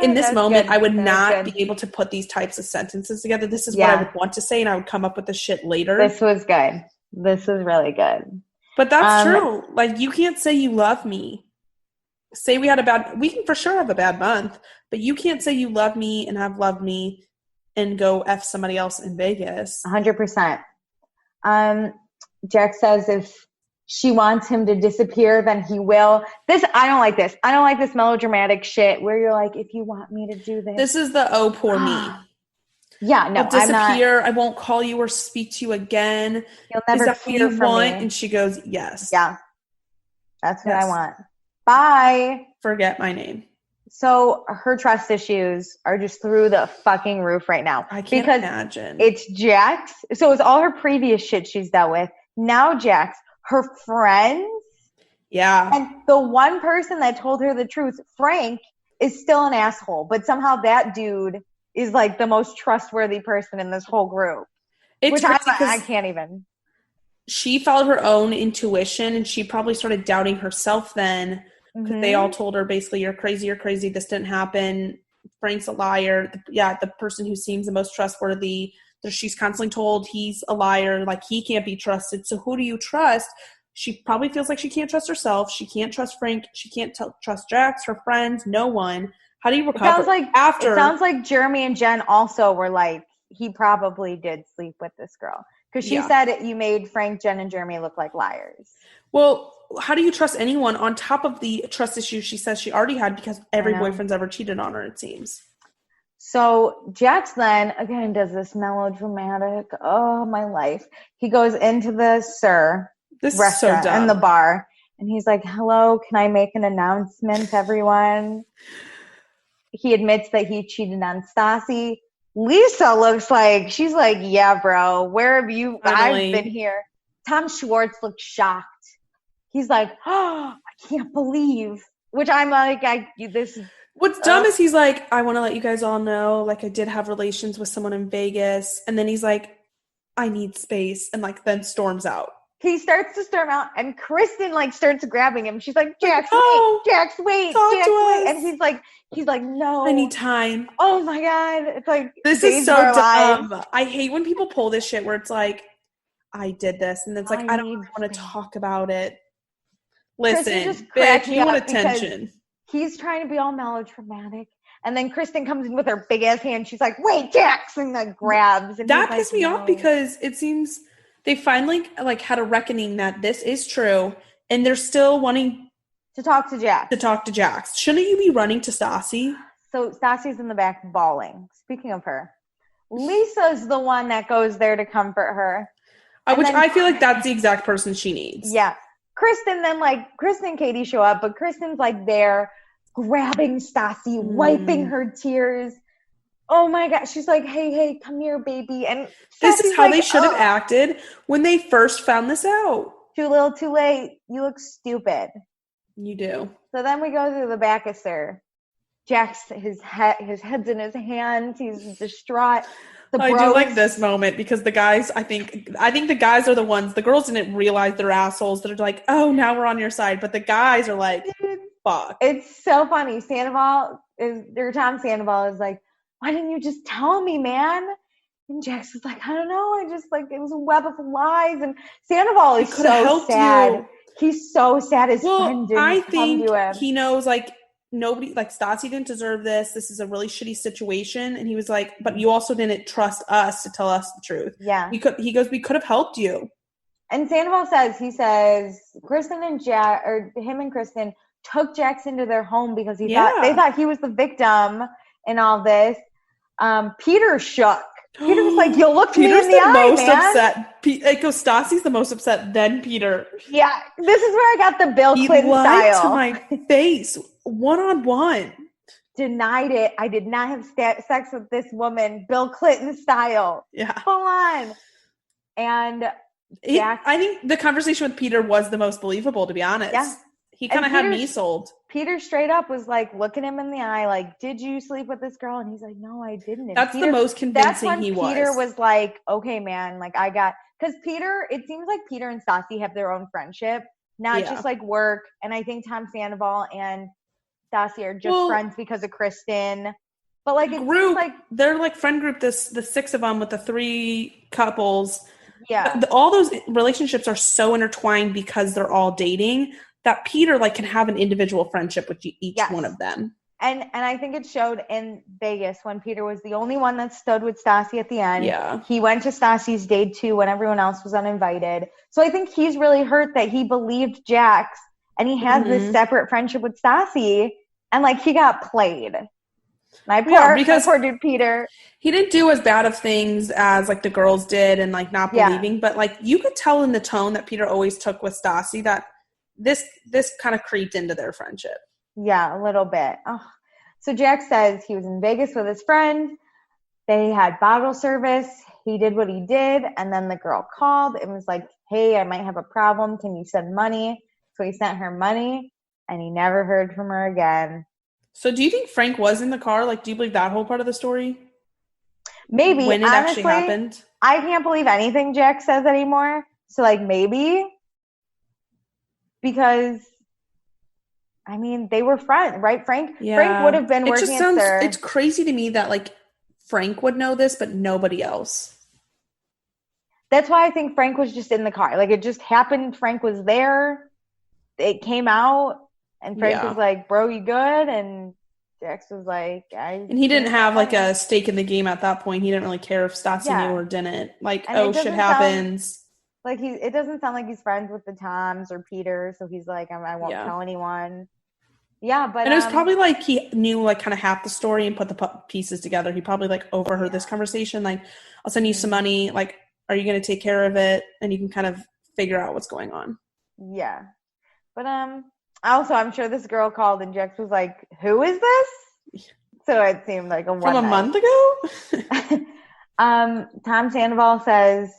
In this moment, I would not be able to put these types of sentences together. This is what I would want to say, and I would come up with the shit later. This was good. This was really good. But that's true. Like, you can't say you love me. Say we can for sure have a bad month, but you can't say you love me and have loved me and go F somebody else in Vegas. 100%. Jack says if she wants him to disappear, then he will. I don't like this. I don't like this melodramatic shit where you're like, if you want me to do this. This is the oh, poor me. Yeah, no, I'll disappear. I won't call you or speak to you again. You'll never is that what you want? Me. And she goes, yes. Yeah, that's what I want. Bye. Forget my name. So her trust issues are just through the fucking roof right now. I can't imagine. It's Jax. So it's all her previous shit she's dealt with. Now Jax, her friends. Yeah. And the one person that told her the truth, Frank, is still an asshole, but somehow that dude is like the most trustworthy person in this whole group. It's which crazy I can't even. She followed her own intuition, and she probably started doubting herself then, because they all told her basically, you're crazy, this didn't happen, Frank's a liar. The person who seems the most trustworthy, she's constantly told he's a liar, like he can't be trusted, so who do you trust? She probably feels like she can't trust herself, she can't trust Frank, she can't trust Jax, her friends, no one. How do you recover? It sounds like Jeremy and Jen also were like, he probably did sleep with this girl. Because she said you made Frank, Jen, and Jeremy look like liars. Well, how do you trust anyone on top of the trust issues she says she already had because every boyfriend's ever cheated on her, it seems. So Jax then, again, does this melodramatic, oh, my life. He goes into the restaurant and the bar, and he's like, hello, can I make an announcement, everyone? He admits that he cheated on Stassi. Lisa looks like, she's like, yeah, bro, where have you, I've been here. Tom Schwartz looks shocked. He's like, oh, I can't believe, which I'm like, what's dumb is he's like, I want to let you guys all know, like, I did have relations with someone in Vegas. And then he's like, I need space. And like, then storms out. He starts to storm out, and Kristen like starts grabbing him. She's like, Jax, wait, Jax, wait. And he's like, no. I need time. Oh my God. It's like, this is so dumb. I hate when people pull this shit where it's like, I did this. And it's like, I don't really want to talk about it. Listen, bitch, you want attention. He's trying to be all melodramatic. And then Kristen comes in with her big ass hand. She's like, wait, Jax, and like grabs. And that pissed me off because it seems they finally like had a reckoning that this is true, and they're still wanting to talk to Jax. Shouldn't you be running to Stassi? So Stassi's in the back bawling. Speaking of her, Lisa's the one that goes there to comfort her. Which I feel like that's the exact person she needs. Yeah. Kristen and Katie show up, but Kristen's like there grabbing Stassi, wiping her tears. Oh my God. She's like, hey, come here, baby. And this is how they should have acted when they first found this out. Too little, too late. You look stupid. You do. So then we go to the back of Sir. Jax, his head's in his hands. He's distraught. I do like this moment because the guys, I think the guys are the ones, the girls didn't realize they're assholes that are like, oh, now we're on your side. But the guys are like, fuck. It's so funny. Tom Sandoval is like, why didn't you just tell me, man? And Jax is like, I don't know. I just like, it was a web of lies. And Sandoval is so sad. You. He's so sad his friend didn't come to him. He knows like, nobody, like Stassi didn't deserve this. This is a really shitty situation. And he was like, but you also didn't trust us to tell us the truth. Yeah. He goes, we could have helped you. And Sandoval says, Kristen and him and Kristen took Jax into their home because they thought he was the victim in all this. Peter shook. Peter was like, you looked me in the eye, man. Upset. Stassi's the most upset, then Peter. Yeah, this is where I got the Bill Clinton lied style. To my face, one-on-one. Denied it. I did not have sex with this woman, Bill Clinton style. Yeah. Full on. And I think the conversation with Peter was the most believable, to be honest. Yeah. He kind of had me sold. Peter straight up was like looking him in the eye, like, did you sleep with this girl? And he's like, no, I didn't. That's the most convincing he was. Peter was like, okay, man, like because it seems like Peter and Stassi have their own friendship, not just like work. And I think Tom Sandoval and Stassi are just friends because of Kristen. But like it seems like they're like friend group, the 6 of them with the 3 couples. Yeah. All those relationships are so intertwined because they're all dating that Peter like can have an individual friendship with each one of them. And I think it showed in Vegas when Peter was the only one that stood with Stassi at the end. Yeah. He went to Stassi's date too when everyone else was uninvited. So I think he's really hurt that he believed Jax and he has this separate friendship with Stassi and like he got played. Poor dude Peter. He didn't do as bad of things as like the girls did and like not believing, but like you could tell in the tone that Peter always took with Stassi that this kind of creeped into their friendship. Yeah, a little bit. Oh. So Jax says he was in Vegas with his friend. They had bottle service. He did what he did. And then the girl called and was like, hey, I might have a problem. Can you send money? So he sent her money and he never heard from her again. So do you think Frank was in the car? Like, do you believe that whole part of the story? Maybe. When it honestly, actually happened? I can't believe anything Jack says anymore. So, like, maybe. Because, I mean, they were friends, right? Frank would have been working at SUR. It's crazy to me that, like, Frank would know this, but nobody else. That's why I think Frank was just in the car. Like, it just happened. Frank was there. It came out. And Frank was like, bro, you good? And Jax was like, and he didn't have, like, a stake in the game at that point. He didn't really care if Stassi knew or didn't. Like, and shit happens. It doesn't sound like he's friends with the Toms or Peter. So he's like, I won't tell anyone. Yeah, but and it was probably like he knew like kind of half the story and put the pieces together. He probably like overheard this conversation. Like, I'll send you some money. Like, are you going to take care of it? And you can kind of figure out what's going on. Yeah, but also I'm sure this girl called and Jax was like, "Who is this?" So it seemed like from a month ago. Tom Sandoval says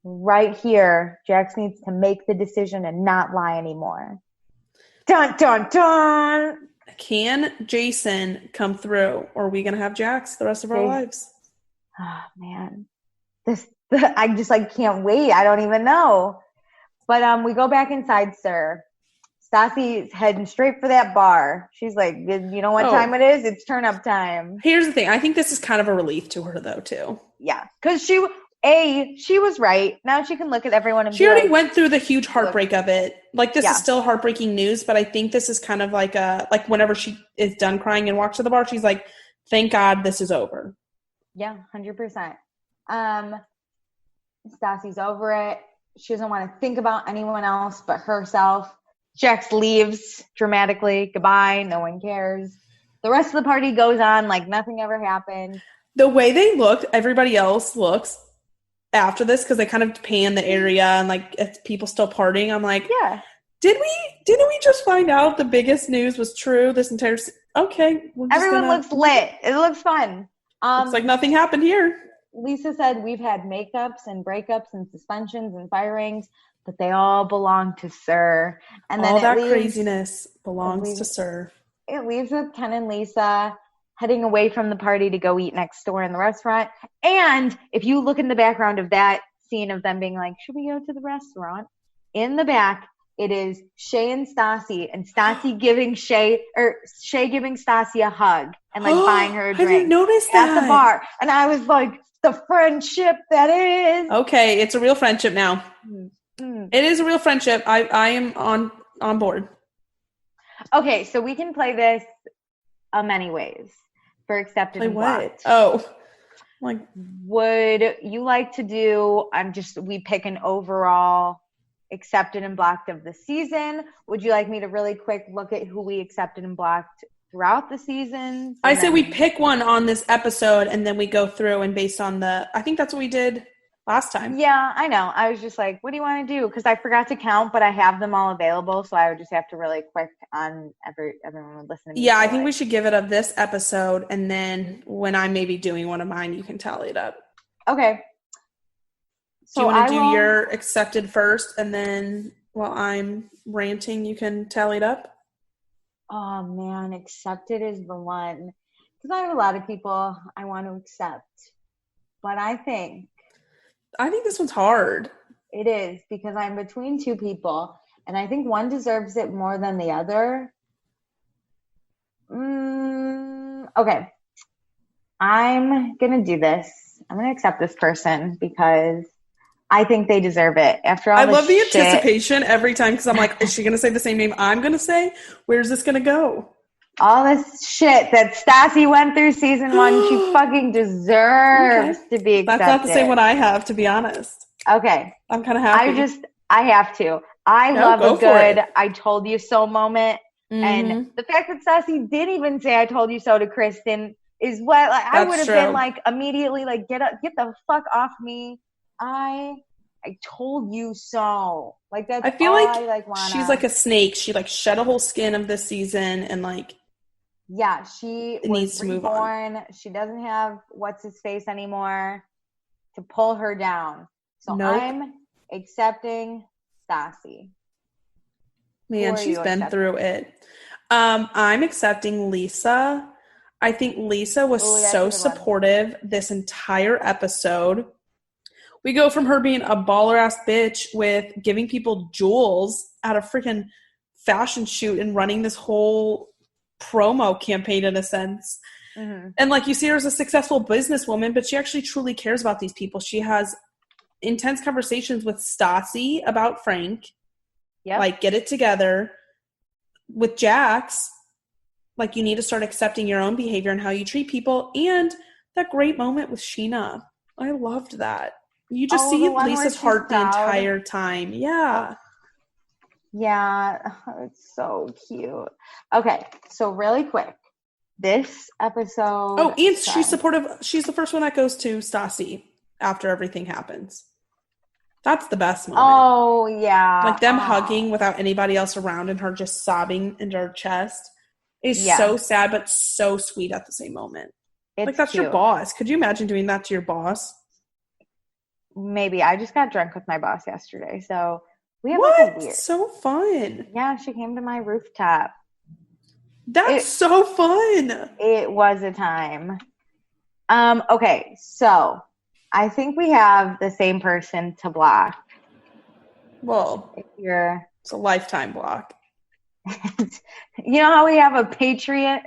right here, Jax needs to make the decision and not lie anymore. Dun, dun, dun. Can Jason come through, or are we going to have Jax the rest of our lives? Oh, man. I just, like, can't wait. I don't even know. But we go back inside, SUR. Stassi's heading straight for that bar. She's like, you know what time it is? It's turn-up time. Here's the thing. I think this is kind of a relief to her, though, too. Yeah. Because she was right. Now she can look at everyone and she already went through the huge heartbreak of it. Like, this is still heartbreaking news, but I think this is kind of like whenever she is done crying and walks to the bar, she's like, thank God this is over. Yeah, 100%. Stassi's over it. She doesn't want to think about anyone else but herself. Jax leaves dramatically. Goodbye. No one cares. The rest of the party goes on like nothing ever happened. The way they look, everybody else looks after this, because they kind of pan the area and like it's people still partying. I'm like, didn't we just find out the biggest news was true this entire okay, everyone looks lit. It looks fun. It's like nothing happened here. Lisa said we've had makeups and breakups and suspensions and firings, but they all belong to SUR. And then all that craziness belongs to SUR. It leaves with Ken and Lisa heading away from the party to go eat next door in the restaurant. And if you look in the background of that scene of them being like, should we go to the restaurant? In the back, it is Shay and Stassi giving Shay giving Stassi a hug and like buying her a drink. I didn't notice that. At the bar. And I was like, the friendship that is. Okay, it's a real friendship now. Mm-hmm. It is a real friendship. I am on board. Okay, so we can play this many ways for accepted and blocked. Like, would you like to do? We pick an overall accepted and blocked of the season. Would you like me to really quick look at who we accepted and blocked throughout the season? I say we pick one on this episode and then we go through and based on I think that's what we did last time. Yeah, I know. I was just like, what do you want to do? Because I forgot to count, but I have them all available, so I would just have to really quick on everyone would listen to me. Yeah, I think we should give it of this episode, and then when I'm maybe doing one of mine, you can tally it up. Okay. So do you want to do your accepted first, and then while I'm ranting, you can tally it up? Oh, man, accepted is the one. Because I have a lot of people I want to accept. But I think this one's hard. It is, because I'm between two people, and I think one deserves it more than the other. Okay. I'm going to do this. I'm going to accept this person because I think they deserve it. After all, I love the anticipation every time because I'm like, is she going to say the same name I'm going to say? Where's this going to go? All this shit that Stassi went through season 1, she fucking deserves to be accepted. That's not to say what I have, to be honest. Okay. I'm kind of happy. I have to. I love a good I told you so moment. Mm-hmm. And the fact that Stassi didn't even say I told you so to Kristen is what I would have been like immediately like, get the fuck off me. I told you so. Like that's I feel all like wanna. She's like a snake. She like shed a whole skin of this season and like she needs to move on. She doesn't have what's his face anymore to pull her down. So I'm accepting Stassi. Man, she's been through it. I'm accepting Lisa. I think Lisa was so supportive this entire episode. We go from her being a baller-ass bitch with giving people jewels at a freaking fashion shoot and running this whole promo campaign in a sense. Mm-hmm. And like you see her as a successful businesswoman, but she actually truly cares about these people. She has intense conversations with Stassi about Frank. Yep. Like, get it together. With Jax, like, you need to start accepting your own behavior and how you treat people. And that great moment with Sheena. I loved that. You just see Lisa's heart the entire time. Yeah. Yeah. It's so cute. Okay. So really quick. This episode. Oh, and she's supportive. She's the first one that goes to Stassi after everything happens. That's the best moment. Oh, yeah. Like them hugging without anybody else around and her just sobbing into her chest is so sad, but so sweet at the same moment. Like, that's cute. Your boss. Could you imagine doing that to your boss? Maybe. I just got drunk with my boss yesterday, so we have what? Like a weird. So fun. Yeah, she came to my rooftop. That's so fun. It was a time. Okay, so I think we have the same person to block. Well, it's a lifetime block. You know how we have a patron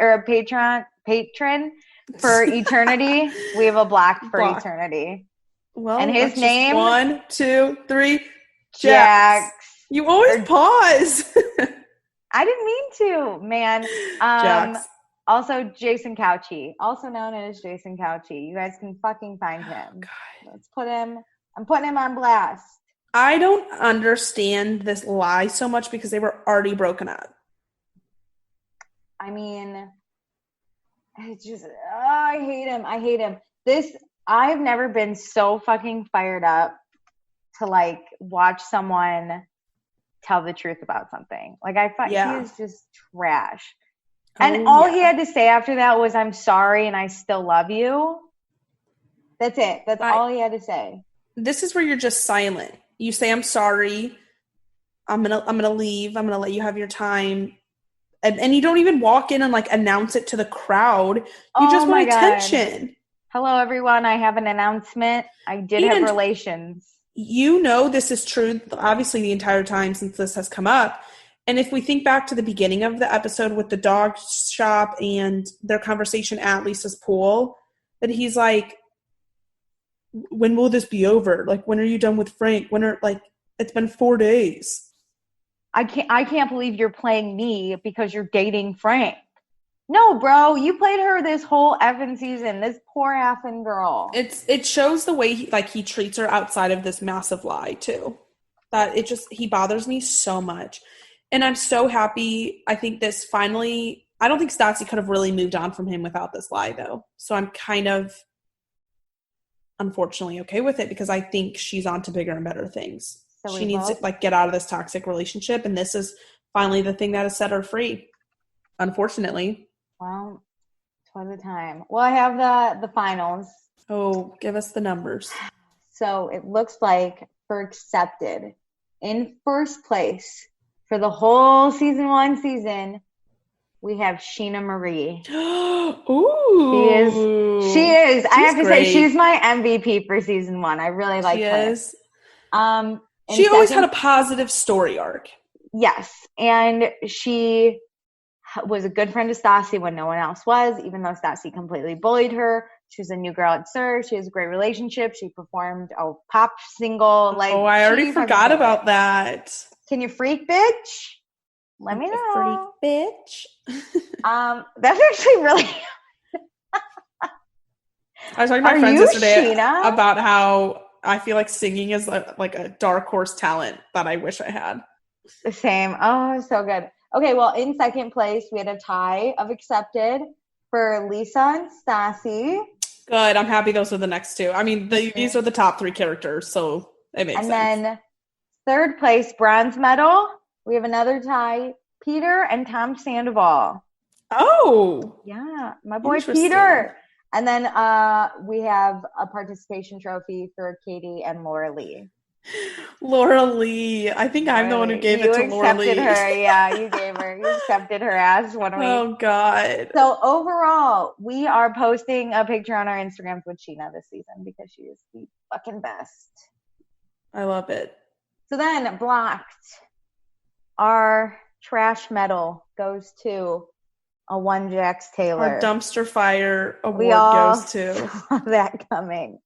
for eternity? We have a block for eternity. Well, and his name 1, 2, 3, Jax. You always pause. I didn't mean to, man. Jax. Also, Jason Couchy, also known as Jason Couchy. You guys can fucking find him. God. I'm putting him on blast. I don't understand this lie so much because they were already broken up. I mean, it's just, I hate him. I've never been so fucking fired up to like watch someone tell the truth about something. Like he is just trash. And all he had to say after that was, "I'm sorry and I still love you." That's it. That's all he had to say. This is where you're just silent. You say, "I'm sorry. I'm gonna leave. I'm gonna let you have your time." And you don't even walk in and like announce it to the crowd. You just want attention. Hello, everyone. I have an announcement. I did have relations. You know this is true, obviously, the entire time since this has come up. And if we think back to the beginning of the episode with the dog shop and their conversation at Lisa's pool, that he's like, "When will this be over? Like, when are you done with Frank? It's been 4 days." I can't believe you're playing me because you're dating Frank. No, bro, you played her this whole effing season. This poor effing girl. It shows the way he treats her outside of this massive lie too. That he bothers me so much. And I'm so happy. I think this finally, I don't think Stassi could have really moved on from him without this lie though. So I'm kind of unfortunately okay with it because I think she's on to bigger and better things. So she needs to get out of this toxic relationship. And this is finally the thing that has set her free. Unfortunately. Well, it's one at a time. Well, I have the finals. Oh, give us the numbers. So it looks like for accepted in first place for the whole season 1 season, we have Sheena Marie. Ooh. She is. I have to say, she's my MVP for season 1. I really like her. She is. She always had a positive story arc. Yes. And she was a good friend to Stassi when no one else was, even though Stassi completely bullied her. She was a new girl at SUR. She has a great relationship. She performed a pop single. I already forgot about that. Can you freak, bitch? Let me know. Freak, bitch. That's actually really... I was talking to my friends yesterday about how I feel like singing is like a dark horse talent that I wish I had. The same. Oh, so good. Okay, well, in second place, we had a tie of accepted for Lisa and Stassi. Good. I'm happy those are the next two. I mean, these are the top 3 characters, so it makes sense. And then third place, bronze medal, we have another tie, Peter and Tom Sandoval. Oh. Yeah, my boy Peter. And then we have a participation trophy for Katie and Laura Lee. Laura Lee. I think I'm the one who gave it to Laura Lee. You accepted her. Yeah, you accepted her ass 1 week. Oh, God. So overall, we are posting a picture on our Instagrams with Sheena this season because she is the fucking best. I love it. So then Blocked, our trash medal goes to a one Jax Taylor. Our dumpster fire award goes to. Saw that coming.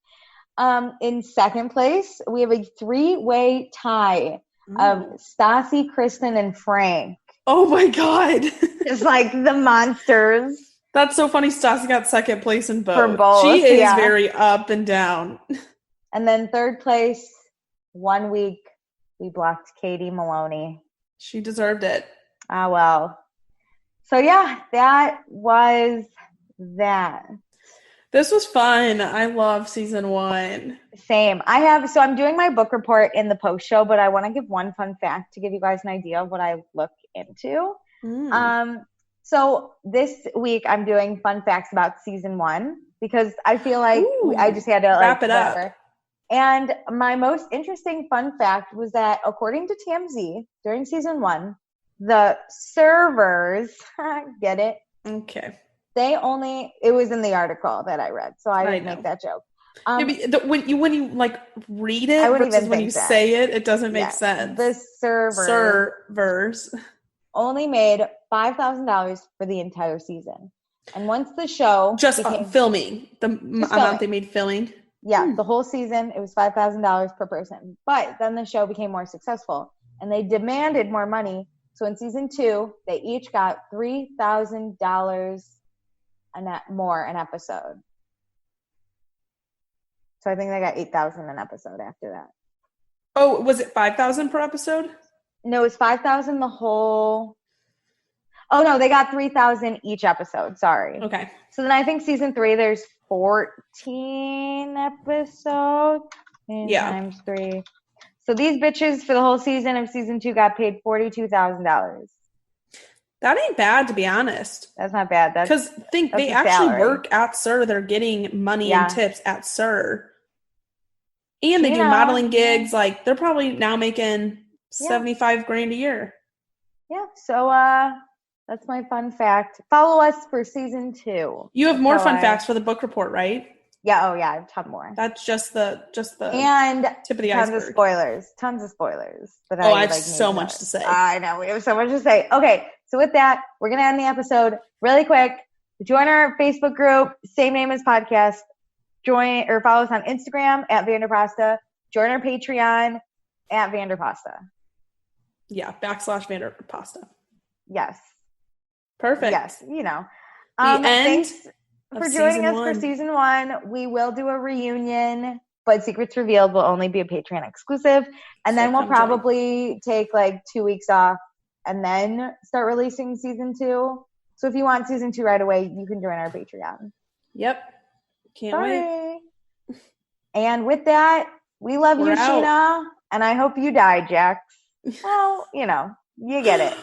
In second place, we have a three-way tie of Stassi, Kristen, and Frank. Oh my God. It's like the monsters. That's so funny. Stassi got second place in both. For both, she is very up and down. And then third place, 1 week, we blocked Katie Maloney. She deserved it. Ah, well. So yeah, that was that. This was fun. I love season 1. Same. I'm doing my book report in the post show, but I want to give one fun fact to give you guys an idea of what I look into. So this week I'm doing fun facts about season 1 because I feel like I just had to wrap it up. And my most interesting fun fact was that according to TMZ, during season 1, the servers, get it? Okay. It was in the article that I read, so I didn't make that joke. When you like read it versus when you say it doesn't make sense. The servers only made $5,000 for the entire season. And once the show filming, amount they made filming. Yeah, the whole season, it was $5,000 per person. But then the show became more successful, and they demanded more money. So in season 2, they each got $3,000 more an episode. So I think they got $8,000 an episode after that. Oh, was it $5,000 per episode? No, it was $5,000 the whole. Oh no, they got $3,000 each episode. Sorry. Okay. So then I think season 3 there's 14 episodes. Times 3. So these bitches for the whole season of season 2 got paid $42,000. That ain't bad, to be honest. That's not bad. Because they actually work at SUR. They're getting money and tips at SUR. And they do modeling gigs. Like, they're probably now making $75,000 a year. Yeah. So that's my fun fact. Follow us for season 2. You have more fun facts for the book report, right? Yeah. Oh, yeah. I have a ton more. That's just the and tip of the tons iceberg. Tons of spoilers. I have so much to say. I know. We have so much to say. Okay. So with that, we're going to end the episode really quick. Join our Facebook group, same name as podcast. Join or follow us on Instagram at Vanderpasta. Join our Patreon at Vanderpasta. Yeah, /Vanderpasta. Yes. Perfect. Yes, thanks for joining us for season 1. We will do a reunion, but Secrets Revealed will only be a Patreon exclusive. And then we'll probably take like 2 weeks off and then start releasing season 2. So if you want season 2 right away, you can join our Patreon. Yep. Can't wait. And with that, we love you, Sheena. And I hope you die, Jax. Well, you get it.